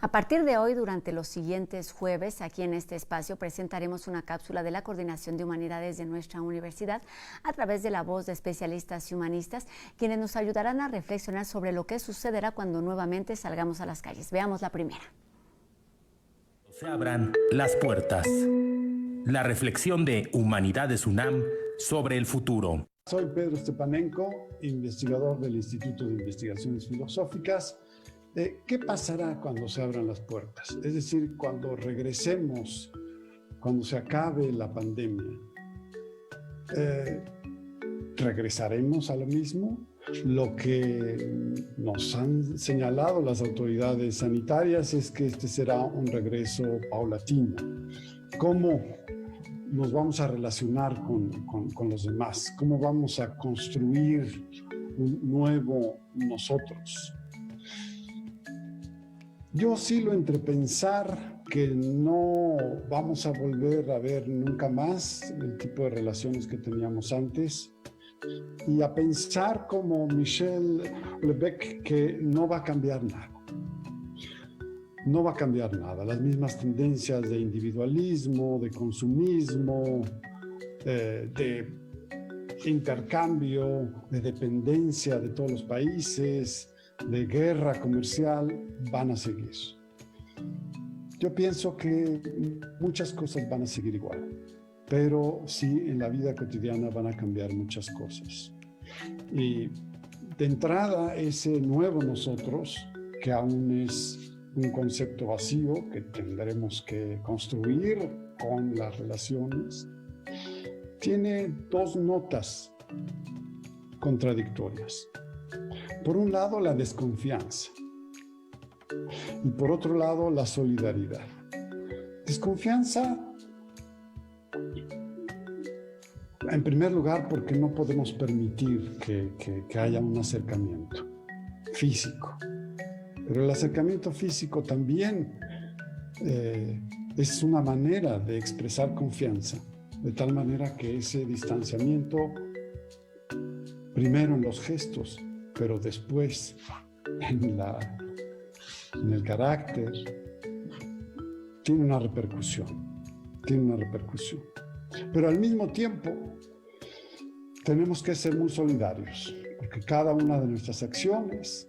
A partir de hoy, durante los siguientes jueves, aquí en este espacio presentaremos una cápsula de la Coordinación de Humanidades de nuestra universidad a través de la voz de especialistas y humanistas, quienes nos ayudarán a reflexionar sobre lo que sucederá cuando nuevamente salgamos a las calles. Veamos la primera. Se abran las puertas. La reflexión de Humanidades UNAM sobre el futuro. Soy Pedro Stepanenko, investigador del Instituto de Investigaciones Filosóficas. ¿Qué pasará cuando se abran las puertas? Es decir, cuando regresemos, cuando se acabe la pandemia, ¿regresaremos a lo mismo? Lo que nos han señalado las autoridades sanitarias es que este será un regreso paulatino. ¿Cómo nos vamos a relacionar con los demás? ¿Cómo vamos a construir un nuevo nosotros? Yo oscilo entre pensar que no vamos a volver a ver nunca más el tipo de relaciones que teníamos antes y a pensar como Michel Houellebecq que no va a cambiar nada. No va a cambiar nada. Las mismas tendencias de individualismo, de consumismo, de intercambio, de dependencia de todos los países, de guerra comercial, van a seguir. Yo pienso que muchas cosas van a seguir igual, pero sí en la vida cotidiana van a cambiar muchas cosas. Y De entrada, ese nuevo nosotros, que aún es un concepto vacío que tendremos que construir con las relaciones, tiene dos notas contradictorias. Por un lado, la desconfianza y por otro lado, la solidaridad. Desconfianza, en primer lugar, porque no podemos permitir que haya un acercamiento físico. Pero el acercamiento físico también es una manera de expresar confianza, de tal manera que ese distanciamiento, primero en los gestos, pero después en el carácter, tiene una repercusión. Pero al mismo tiempo, tenemos que ser muy solidarios, porque cada una de nuestras acciones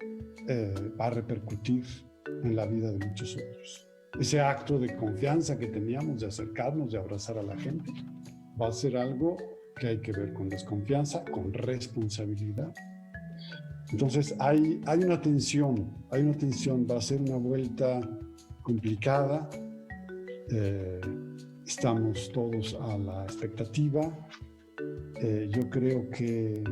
va a repercutir en la vida de muchos otros. Ese acto de confianza que teníamos de acercarnos, de abrazar a la gente, va a ser algo que hay que ver con desconfianza, con responsabilidad. Entonces hay una tensión, va a ser una vuelta complicada. Estamos todos a la expectativa. Yo creo que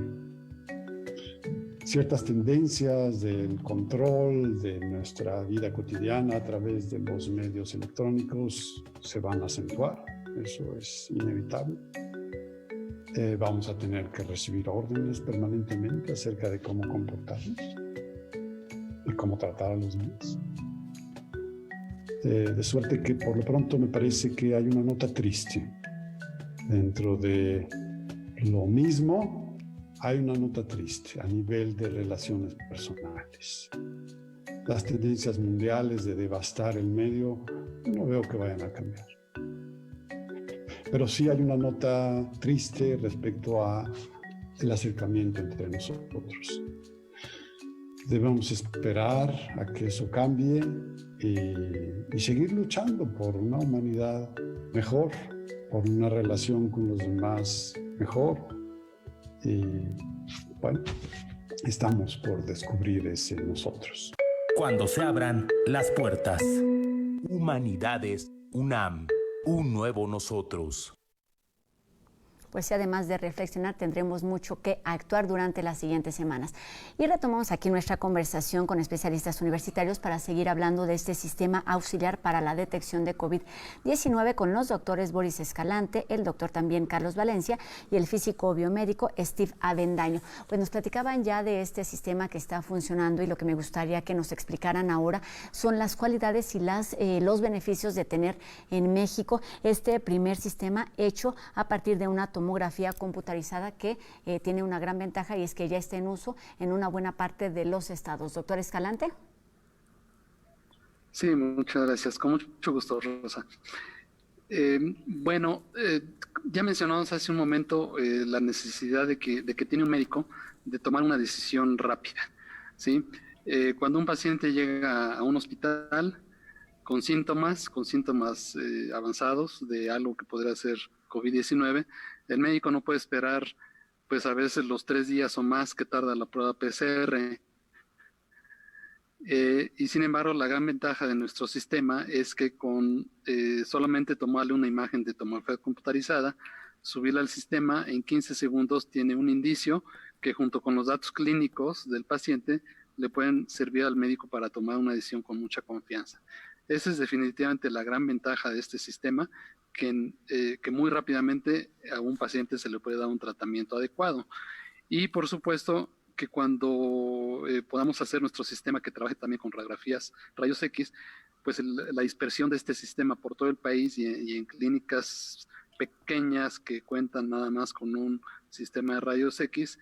ciertas tendencias del control de nuestra vida cotidiana a través de los medios electrónicos se van a acentuar. Eso es inevitable. Vamos a tener que recibir órdenes permanentemente acerca de cómo comportarnos y cómo tratar a los demás. De suerte que por lo pronto me parece que hay una nota triste. Dentro de lo mismo, hay una nota triste a nivel de relaciones personales. Las tendencias mundiales de devastar el medio no veo que vayan a cambiar. Pero sí hay una nota triste respecto a el acercamiento entre nosotros. Debemos esperar a que eso cambie y seguir luchando por una humanidad mejor, por una relación con los demás mejor. Y bueno, estamos por descubrir ese nosotros. Cuando se abran las puertas. Humanidades UNAM. Un nuevo nosotros. Pues sí, además de reflexionar, tendremos mucho que actuar durante las siguientes semanas. Y retomamos aquí nuestra conversación con especialistas universitarios para seguir hablando de este sistema auxiliar para la detección de COVID-19 con los doctores Boris Escalante, el doctor también Carlos Valencia y el físico biomédico Steve Avendaño. Pues nos platicaban ya de este sistema que está funcionando y lo que me gustaría que nos explicaran ahora son las cualidades y los beneficios de tener en México este primer sistema hecho a partir de una tomografía computarizada que tiene una gran ventaja y es que ya está en uso en una buena parte de los estados. Doctor Escalante. Sí, muchas gracias. Con mucho gusto, Rosa. Ya mencionamos hace un momento la necesidad de que tiene un médico de tomar una decisión rápida, ¿sí? Cuando un paciente llega a un hospital con síntomas avanzados de algo que podría ser COVID-19, el médico no puede esperar, pues a veces los 3 días o más que tarda la prueba PCR. Y sin embargo, la gran ventaja de nuestro sistema es que con solamente tomarle una imagen de tomografía computarizada, subirla al sistema, en 15 segundos tiene un indicio que junto con los datos clínicos del paciente le pueden servir al médico para tomar una decisión con mucha confianza. Esa es definitivamente la gran ventaja de este sistema, que muy rápidamente a un paciente se le puede dar un tratamiento adecuado. Y por supuesto que cuando podamos hacer nuestro sistema que trabaje también con rayos X, pues la dispersión de este sistema por todo el país y en clínicas pequeñas que cuentan nada más con un sistema de rayos X,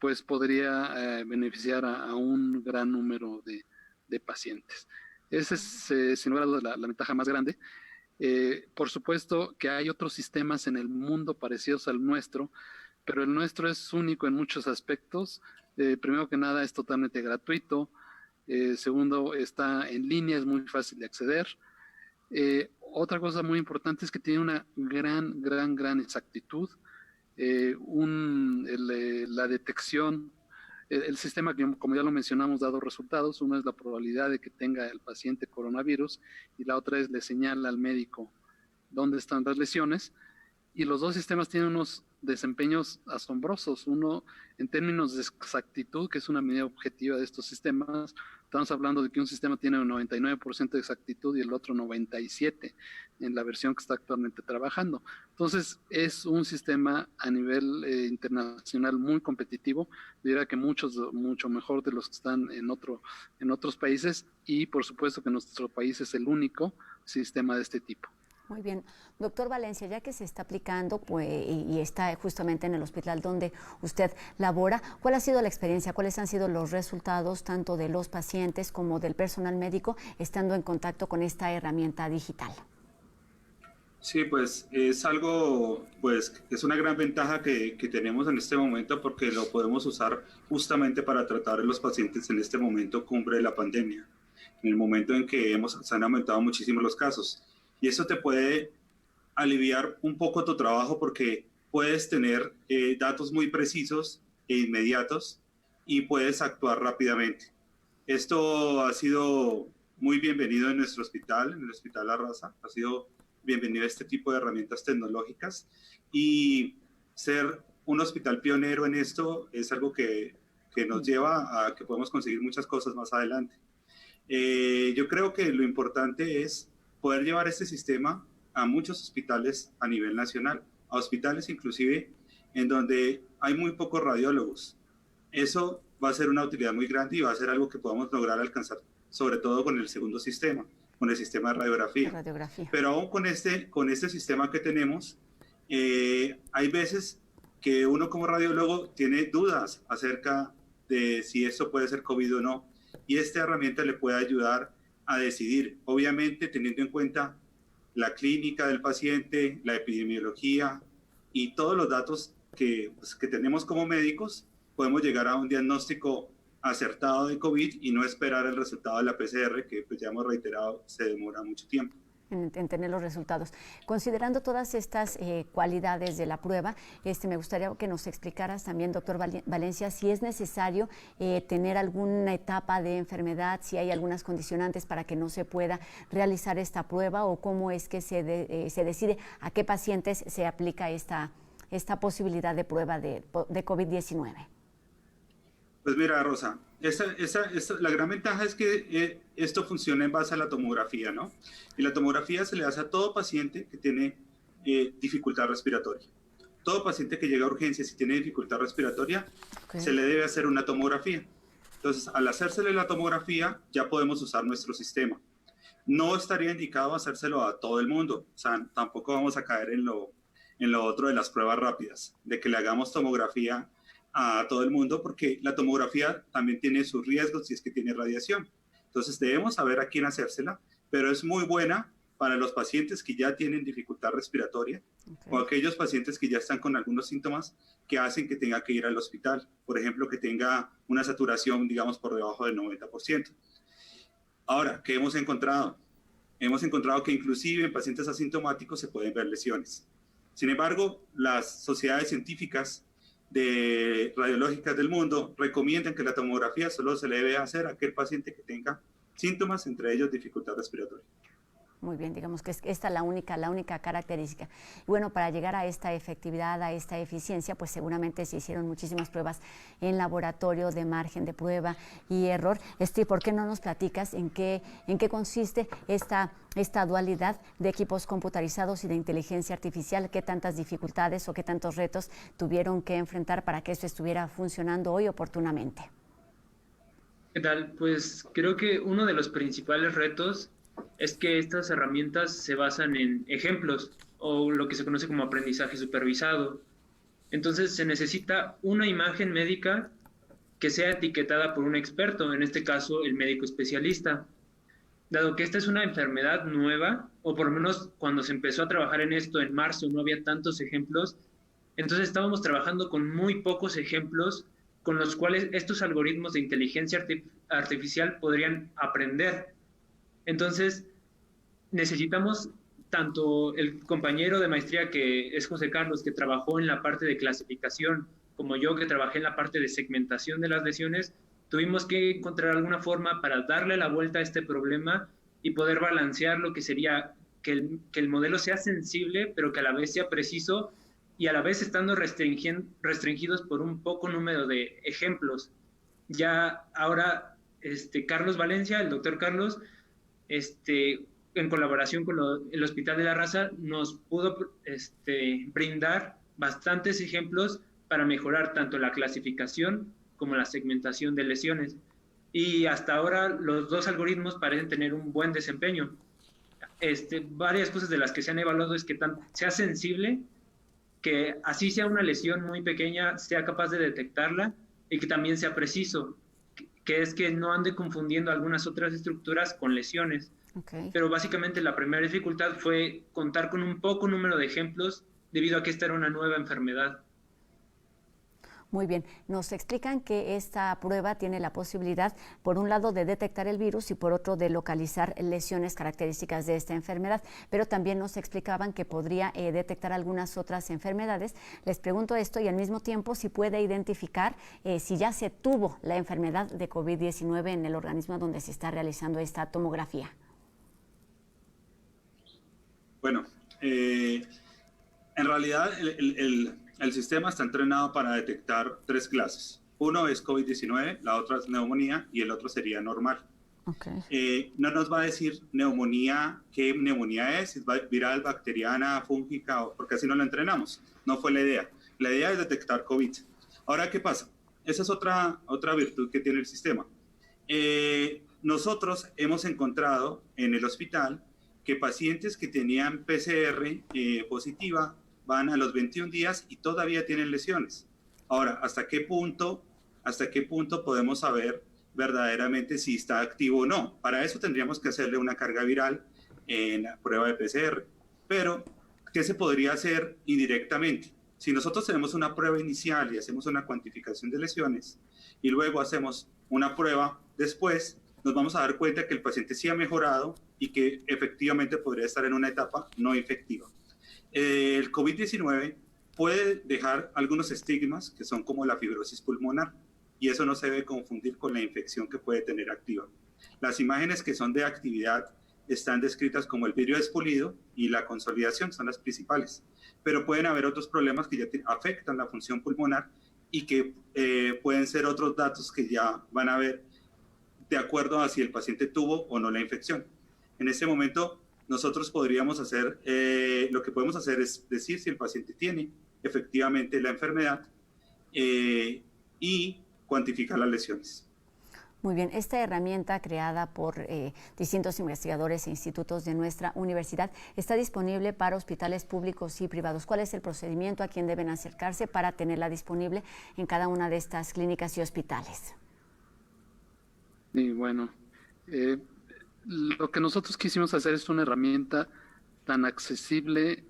pues podría beneficiar a un gran número de pacientes. Esa es sin lugar a dudas la ventaja más grande. Por supuesto que hay otros sistemas en el mundo parecidos al nuestro, pero el nuestro es único en muchos aspectos. Primero que nada, es totalmente gratuito. Segundo, está en línea, es muy fácil de acceder. Otra cosa muy importante es que tiene una gran exactitud. La detección El sistema, que, como ya lo mencionamos, da dos resultados. Uno es la probabilidad de que tenga el paciente coronavirus y la otra es le señala al médico dónde están las lesiones. Y los dos sistemas tienen unos desempeños asombrosos. Uno, en términos de exactitud, que es una medida objetiva de estos sistemas, estamos hablando de que un sistema tiene un 99% de exactitud y el otro 97% en la versión que está actualmente trabajando. Entonces, es un sistema a nivel internacional muy competitivo, diría que mucho mejor de los que están en otros países, y por supuesto que nuestro país es el único sistema de este tipo. Muy bien. Doctor Valencia, ya que se está aplicando y está justamente en el hospital donde usted labora, ¿cuál ha sido la experiencia? ¿Cuáles han sido los resultados tanto de los pacientes como del personal médico estando en contacto con esta herramienta digital? Sí, pues es algo, pues es una gran ventaja que tenemos en este momento, porque lo podemos usar justamente para tratar a los pacientes en este momento cumbre de la pandemia, en el momento en que se han aumentado muchísimo los casos. Y eso te puede aliviar un poco tu trabajo, porque puedes tener datos muy precisos e inmediatos y puedes actuar rápidamente. Esto ha sido muy bienvenido en nuestro hospital, en el Hospital La Raza. Ha sido bienvenido este tipo de herramientas tecnológicas, y ser un hospital pionero en esto es algo que nos lleva a que podemos conseguir muchas cosas más adelante. Yo creo que lo importante es poder llevar este sistema a muchos hospitales a nivel nacional, a hospitales inclusive en donde hay muy pocos radiólogos. Eso va a ser una utilidad muy grande y va a ser algo que podamos lograr alcanzar, sobre todo con el segundo sistema, con el sistema de radiografía. Pero aún con este sistema que tenemos, hay veces que uno como radiólogo tiene dudas acerca de si esto puede ser COVID o no, y esta herramienta le puede ayudar a decidir, obviamente teniendo en cuenta la clínica del paciente, la epidemiología y todos los datos que tenemos como médicos. Podemos llegar a un diagnóstico acertado de COVID y no esperar el resultado de la PCR, que pues ya hemos reiterado, se demora mucho tiempo. En tener los resultados. Considerando todas estas cualidades de la prueba, me gustaría que nos explicaras también, doctor Valencia, si es necesario tener alguna etapa de enfermedad, si hay algunas condicionantes para que no se pueda realizar esta prueba, o cómo es que se decide a qué pacientes se aplica esta posibilidad de prueba de COVID-19. Pues mira, Rosa, la gran ventaja es que esto funciona en base a la tomografía, ¿no? Y la tomografía se le hace a todo paciente que tiene dificultad respiratoria. Todo paciente que llega a urgencias y tiene dificultad respiratoria, se le debe hacer una tomografía. Entonces, al hacérsele la tomografía, ya podemos usar nuestro sistema. No estaría indicado hacérselo a todo el mundo. O sea, tampoco vamos a caer en lo otro de las pruebas rápidas, de que le hagamos tomografía a todo el mundo, porque la tomografía también tiene sus riesgos si es que tiene radiación. Entonces debemos saber a quién hacérsela, pero es muy buena para los pacientes que ya tienen dificultad respiratoria, o aquellos pacientes que ya están con algunos síntomas que hacen que tenga que ir al hospital. Por ejemplo, que tenga una saturación, digamos, por debajo del 90%. Ahora, ¿qué hemos encontrado? Hemos encontrado que inclusive en pacientes asintomáticos se pueden ver lesiones. Sin embargo, las sociedades científicas radiológicas del mundo recomiendan que la tomografía solo se le debe hacer a aquel paciente que tenga síntomas, entre ellos dificultad respiratoria. Muy bien, digamos que esta es la única característica. Y bueno, para llegar a esta efectividad, a esta eficiencia, pues seguramente se hicieron muchísimas pruebas en laboratorio, de margen de prueba y error. ¿Por qué no nos platicas en qué consiste esta dualidad de equipos computarizados y de inteligencia artificial? ¿Qué tantas dificultades o qué tantos retos tuvieron que enfrentar para que esto estuviera funcionando hoy oportunamente? ¿Qué tal? Pues creo que uno de los principales retos es que estas herramientas se basan en ejemplos, o lo que se conoce como aprendizaje supervisado. Entonces se necesita una imagen médica que sea etiquetada por un experto, en este caso el médico especialista. Dado que esta es una enfermedad nueva, o por lo menos cuando se empezó a trabajar en esto en marzo no había tantos ejemplos, entonces estábamos trabajando con muy pocos ejemplos con los cuales estos algoritmos de inteligencia artificial podrían aprender. Entonces, necesitamos tanto el compañero de maestría que es José Carlos, que trabajó en la parte de clasificación, como yo que trabajé en la parte de segmentación de las lesiones, tuvimos que encontrar alguna forma para darle la vuelta a este problema y poder balancear lo que sería que el modelo sea sensible, pero que a la vez sea preciso y a la vez estando restringidos por un poco número de ejemplos. Ya ahora Carlos Valencia, el doctor Carlos, en colaboración con el Hospital de la Raza, nos pudo brindar bastantes ejemplos para mejorar tanto la clasificación como la segmentación de lesiones. Y hasta ahora los dos algoritmos parecen tener un buen desempeño. Varias cosas de las que se han evaluado es que sea sensible, que así sea una lesión muy pequeña, sea capaz de detectarla y que también sea preciso, que es que no ande confundiendo algunas otras estructuras con lesiones. Okay. Pero básicamente la primera dificultad fue contar con un poco número de ejemplos debido a que esta era una nueva enfermedad. Muy bien, nos explican que esta prueba tiene la posibilidad, por un lado, de detectar el virus y por otro, de localizar lesiones características de esta enfermedad, pero también nos explicaban que podría detectar algunas otras enfermedades. Les pregunto esto y al mismo tiempo si puede identificar si ya se tuvo la enfermedad de COVID-19 en el organismo donde se está realizando esta tomografía. Bueno, en realidad el sistema está entrenado para detectar 3 clases. Uno es COVID-19, la otra es neumonía y el otro sería normal. Okay. No nos va a decir neumonía, qué neumonía es, si es viral, bacteriana, fúngica, porque así no lo entrenamos. No fue la idea. La idea es detectar COVID. Ahora, ¿qué pasa? Esa es otra virtud que tiene el sistema. Nosotros hemos encontrado en el hospital que pacientes que tenían PCR positiva van a los 21 días y todavía tienen lesiones. Ahora, ¿hasta qué punto podemos saber verdaderamente si está activo o no? Para eso tendríamos que hacerle una carga viral en la prueba de PCR. Pero, ¿qué se podría hacer indirectamente? Si nosotros tenemos una prueba inicial y hacemos una cuantificación de lesiones y luego hacemos una prueba después, nos vamos a dar cuenta que el paciente sí ha mejorado y que efectivamente podría estar en una etapa no infectiva. El COVID-19 puede dejar algunos estigmas que son como la fibrosis pulmonar y eso no se debe confundir con la infección que puede tener activa. Las imágenes que son de actividad están descritas como el vidrio despulido y la consolidación son las principales, pero pueden haber otros problemas que ya afectan la función pulmonar y que pueden ser otros datos que ya van a ver de acuerdo a si el paciente tuvo o no la infección. En este momento, nosotros podríamos hacer, lo que podemos hacer es decir si el paciente tiene efectivamente la enfermedad y cuantificar las lesiones. Muy bien, esta herramienta creada por distintos investigadores e institutos de nuestra universidad está disponible para hospitales públicos y privados. ¿Cuál es el procedimiento? ¿A quién deben acercarse para tenerla disponible en cada una de estas clínicas y hospitales? Y bueno, lo que nosotros quisimos hacer es una herramienta tan accesible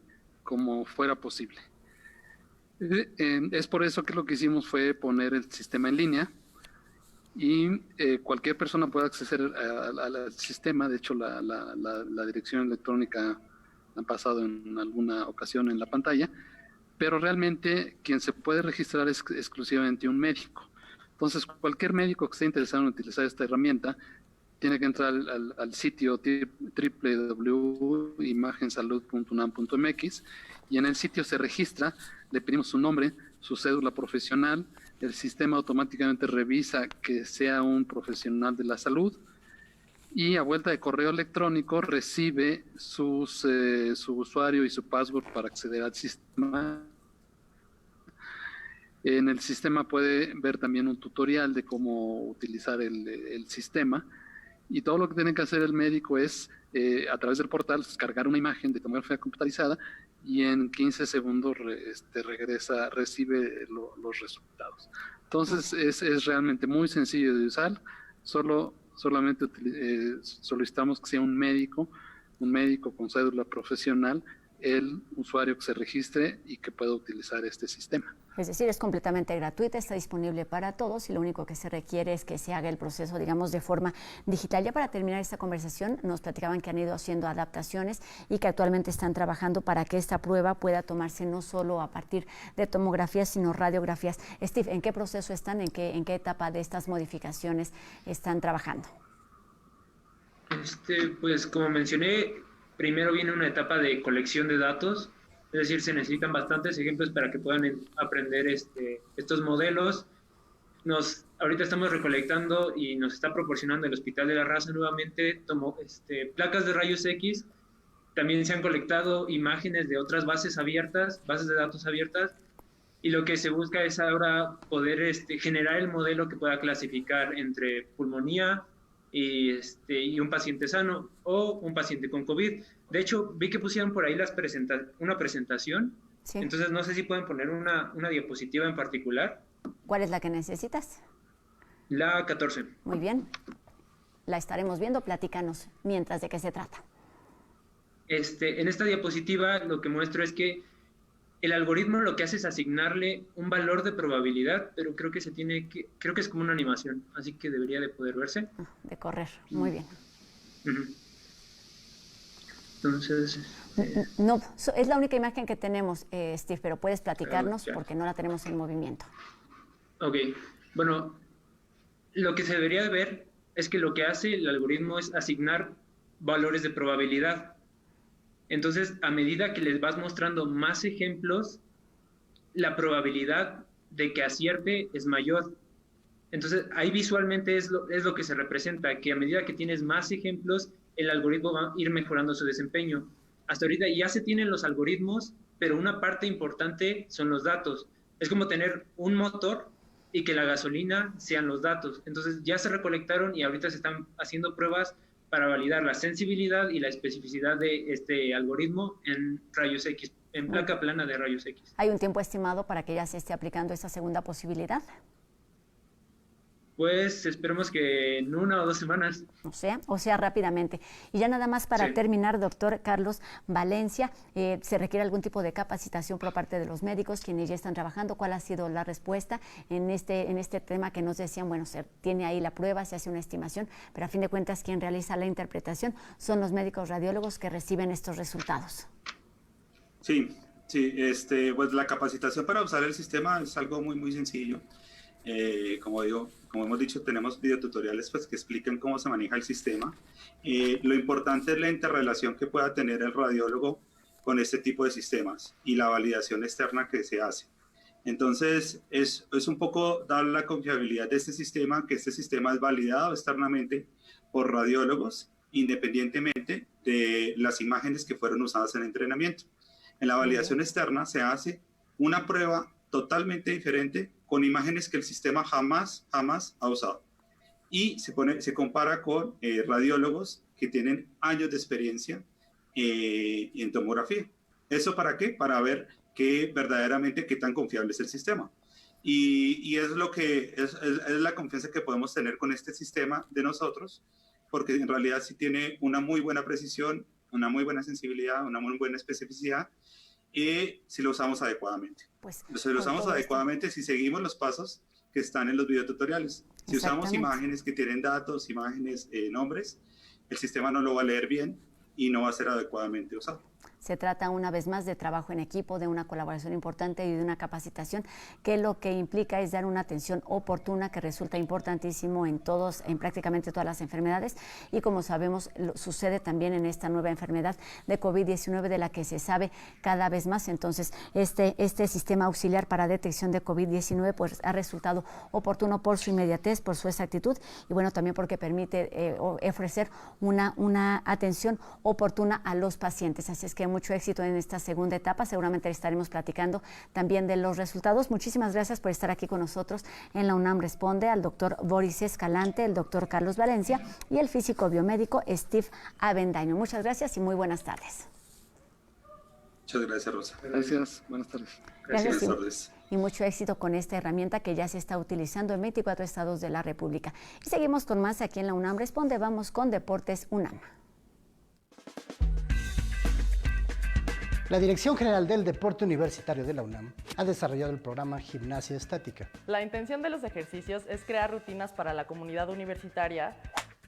como fuera posible. Es por eso que lo que hicimos fue poner el sistema en línea y cualquier persona puede acceder al sistema. De hecho, la dirección electrónica ha pasado en alguna ocasión en la pantalla, pero realmente quien se puede registrar es exclusivamente un médico. Entonces, cualquier médico que esté interesado en utilizar esta herramienta tiene que entrar al sitio www.imagensalud.unam.mx y en el sitio se registra, le pedimos su nombre, su cédula profesional, el sistema automáticamente revisa que sea un profesional de la salud y a vuelta de correo electrónico recibe su usuario y su password para acceder al sistema. En el sistema puede ver también un tutorial de cómo utilizar el sistema y todo lo que tiene que hacer el médico es, a través del portal, descargar una imagen de tomografía computarizada y en 15 segundos recibe los resultados. Entonces es realmente muy sencillo de usar, solamente solicitamos que sea un médico con cédula profesional el usuario que se registre y que pueda utilizar este sistema. Es decir, es completamente gratuita, está disponible para todos y lo único que se requiere es que se haga el proceso, digamos, de forma digital. Ya para terminar esta conversación, nos platicaban que han ido haciendo adaptaciones y que actualmente están trabajando para que esta prueba pueda tomarse no solo a partir de tomografías, sino radiografías. Steve, ¿en qué proceso están? ¿En qué etapa de estas modificaciones están trabajando? Pues como mencioné, primero viene una etapa de colección de datos. Es decir, se necesitan bastantes ejemplos para que puedan aprender estos modelos. Ahorita estamos recolectando y nos está proporcionando el Hospital de la Raza nuevamente placas de rayos X. También se han colectado imágenes de otras bases de datos abiertas. Y lo que se busca es ahora poder generar el modelo que pueda clasificar entre pulmonía y un paciente sano o un paciente con COVID. De hecho, vi que pusieron por ahí una presentación. Sí. Entonces, no sé si pueden poner una diapositiva en particular. ¿Cuál es la que necesitas? La 14. Muy bien. La estaremos viendo. Platícanos mientras de qué se trata. En esta diapositiva lo que muestro es que el algoritmo lo que hace es asignarle un valor de probabilidad, pero creo que es como una animación, así que debería de poder verse. De correr, muy bien. Entonces... No, es la única imagen que tenemos, Steve, pero puedes platicarnos porque no la tenemos en movimiento. Ok, bueno, lo que se debería de ver es que lo que hace el algoritmo es asignar valores de probabilidad. Entonces, a medida que les vas mostrando más ejemplos, la probabilidad de que acierte es mayor. Entonces, ahí visualmente es lo que se representa, que a medida que tienes más ejemplos, el algoritmo va a ir mejorando su desempeño. Hasta ahorita ya se tienen los algoritmos, pero una parte importante son los datos. Es como tener un motor y que la gasolina sean los datos. Entonces, ya se recolectaron y ahorita se están haciendo pruebas para validar la sensibilidad y la especificidad de este algoritmo en rayos X, en placa plana de rayos X. ¿Hay un tiempo estimado para que ya se esté aplicando esa segunda posibilidad? Pues esperemos que en 1 o 2 semanas. O sea, rápidamente. Y ya nada más para terminar, doctor Carlos Valencia, ¿se requiere algún tipo de capacitación por parte de los médicos quienes ya están trabajando? ¿Cuál ha sido la respuesta en este tema que nos decían? Bueno, se tiene ahí la prueba, se hace una estimación, pero a fin de cuentas quien realiza la interpretación son los médicos radiólogos que reciben estos resultados. Sí, pues la capacitación para usar el sistema es algo muy, muy sencillo. Como hemos dicho, tenemos videotutoriales pues, que explican cómo se maneja el sistema. Lo importante es la interrelación que pueda tener el radiólogo con este tipo de sistemas y la validación externa que se hace. Entonces, es un poco dar la confiabilidad de este sistema, que este sistema es validado externamente por radiólogos, independientemente de las imágenes que fueron usadas en el entrenamiento. En la validación externa se hace una prueba totalmente diferente con imágenes que el sistema jamás ha usado. Y se compara con radiólogos que tienen años de experiencia en tomografía. ¿Eso para qué? Para ver verdaderamente qué tan confiable es el sistema. Y es lo que es la confianza que podemos tener con este sistema de nosotros, porque en realidad sí tiene una muy buena precisión, una muy buena sensibilidad, una muy buena especificidad, si lo usamos adecuadamente. Si lo usamos adecuadamente, si seguimos los pasos que están en los videotutoriales. Si usamos imágenes que tienen datos, imágenes, nombres, el sistema no lo va a leer bien y no va a ser adecuadamente usado. Se trata una vez más de trabajo en equipo, de una colaboración importante y de una capacitación que lo que implica es dar una atención oportuna que resulta importantísimo en prácticamente todas las enfermedades y como sabemos sucede también en esta nueva enfermedad de COVID-19 de la que se sabe cada vez más. Entonces este sistema auxiliar para detección de COVID-19 pues ha resultado oportuno por su inmediatez, por su exactitud y bueno también porque permite ofrecer una atención oportuna a los pacientes. Así es que mucho éxito en esta segunda etapa. Seguramente estaremos platicando también de los resultados. Muchísimas gracias por estar aquí con nosotros en la UNAM Responde, al doctor Boris Escalante, el doctor Carlos Valencia y el físico biomédico Steve Avendaño. Muchas gracias y muy buenas tardes. Muchas gracias, Rosa. Gracias, buenas tardes. Gracias. Y mucho éxito con esta herramienta que ya se está utilizando en 24 estados de la República. Y seguimos con más aquí en la UNAM Responde. Vamos con Deportes UNAM. La Dirección General del Deporte Universitario de la UNAM ha desarrollado el programa Gimnasia Estática. La intención de los ejercicios es crear rutinas para la comunidad universitaria.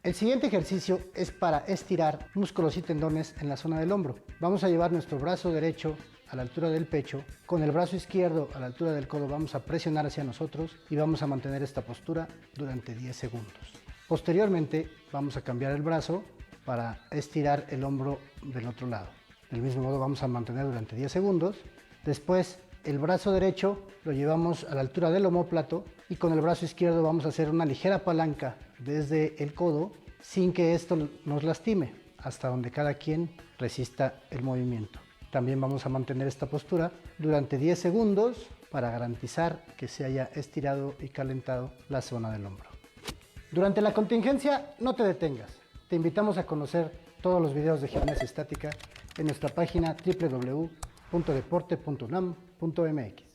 El siguiente ejercicio es para estirar músculos y tendones en la zona del hombro. Vamos a llevar nuestro brazo derecho a la altura del pecho, con el brazo izquierdo a la altura del codo vamos a presionar hacia nosotros y vamos a mantener esta postura durante 10 segundos. Posteriormente vamos a cambiar el brazo para estirar el hombro del otro lado. Del mismo modo vamos a mantener durante 10 segundos. Después el brazo derecho lo llevamos a la altura del omóplato y con el brazo izquierdo vamos a hacer una ligera palanca desde el codo sin que esto nos lastime, hasta donde cada quien resista el movimiento. También vamos a mantener esta postura durante 10 segundos para garantizar que se haya estirado y calentado la zona del hombro. Durante la contingencia no te detengas. Te invitamos a conocer todos los videos de gimnasia estática en nuestra página www.deporte.unam.mx.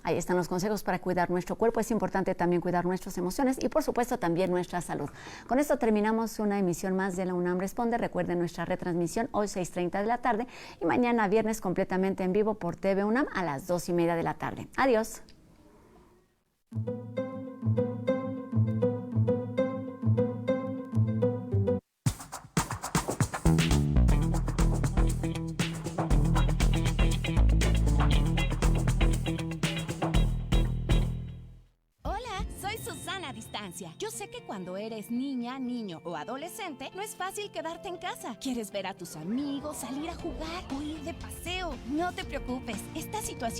Ahí están los consejos para cuidar nuestro cuerpo. Es importante también cuidar nuestras emociones y, por supuesto, también nuestra salud. Con esto terminamos una emisión más de la UNAM Responde. Recuerden nuestra retransmisión hoy 6:30 de la tarde y mañana viernes completamente en vivo por TV UNAM a las 2:30 de la tarde. Adiós. Yo sé que cuando eres niña, niño o adolescente, no es fácil quedarte en casa. Quieres ver a tus amigos, salir a jugar o ir de paseo. No te preocupes, esta situación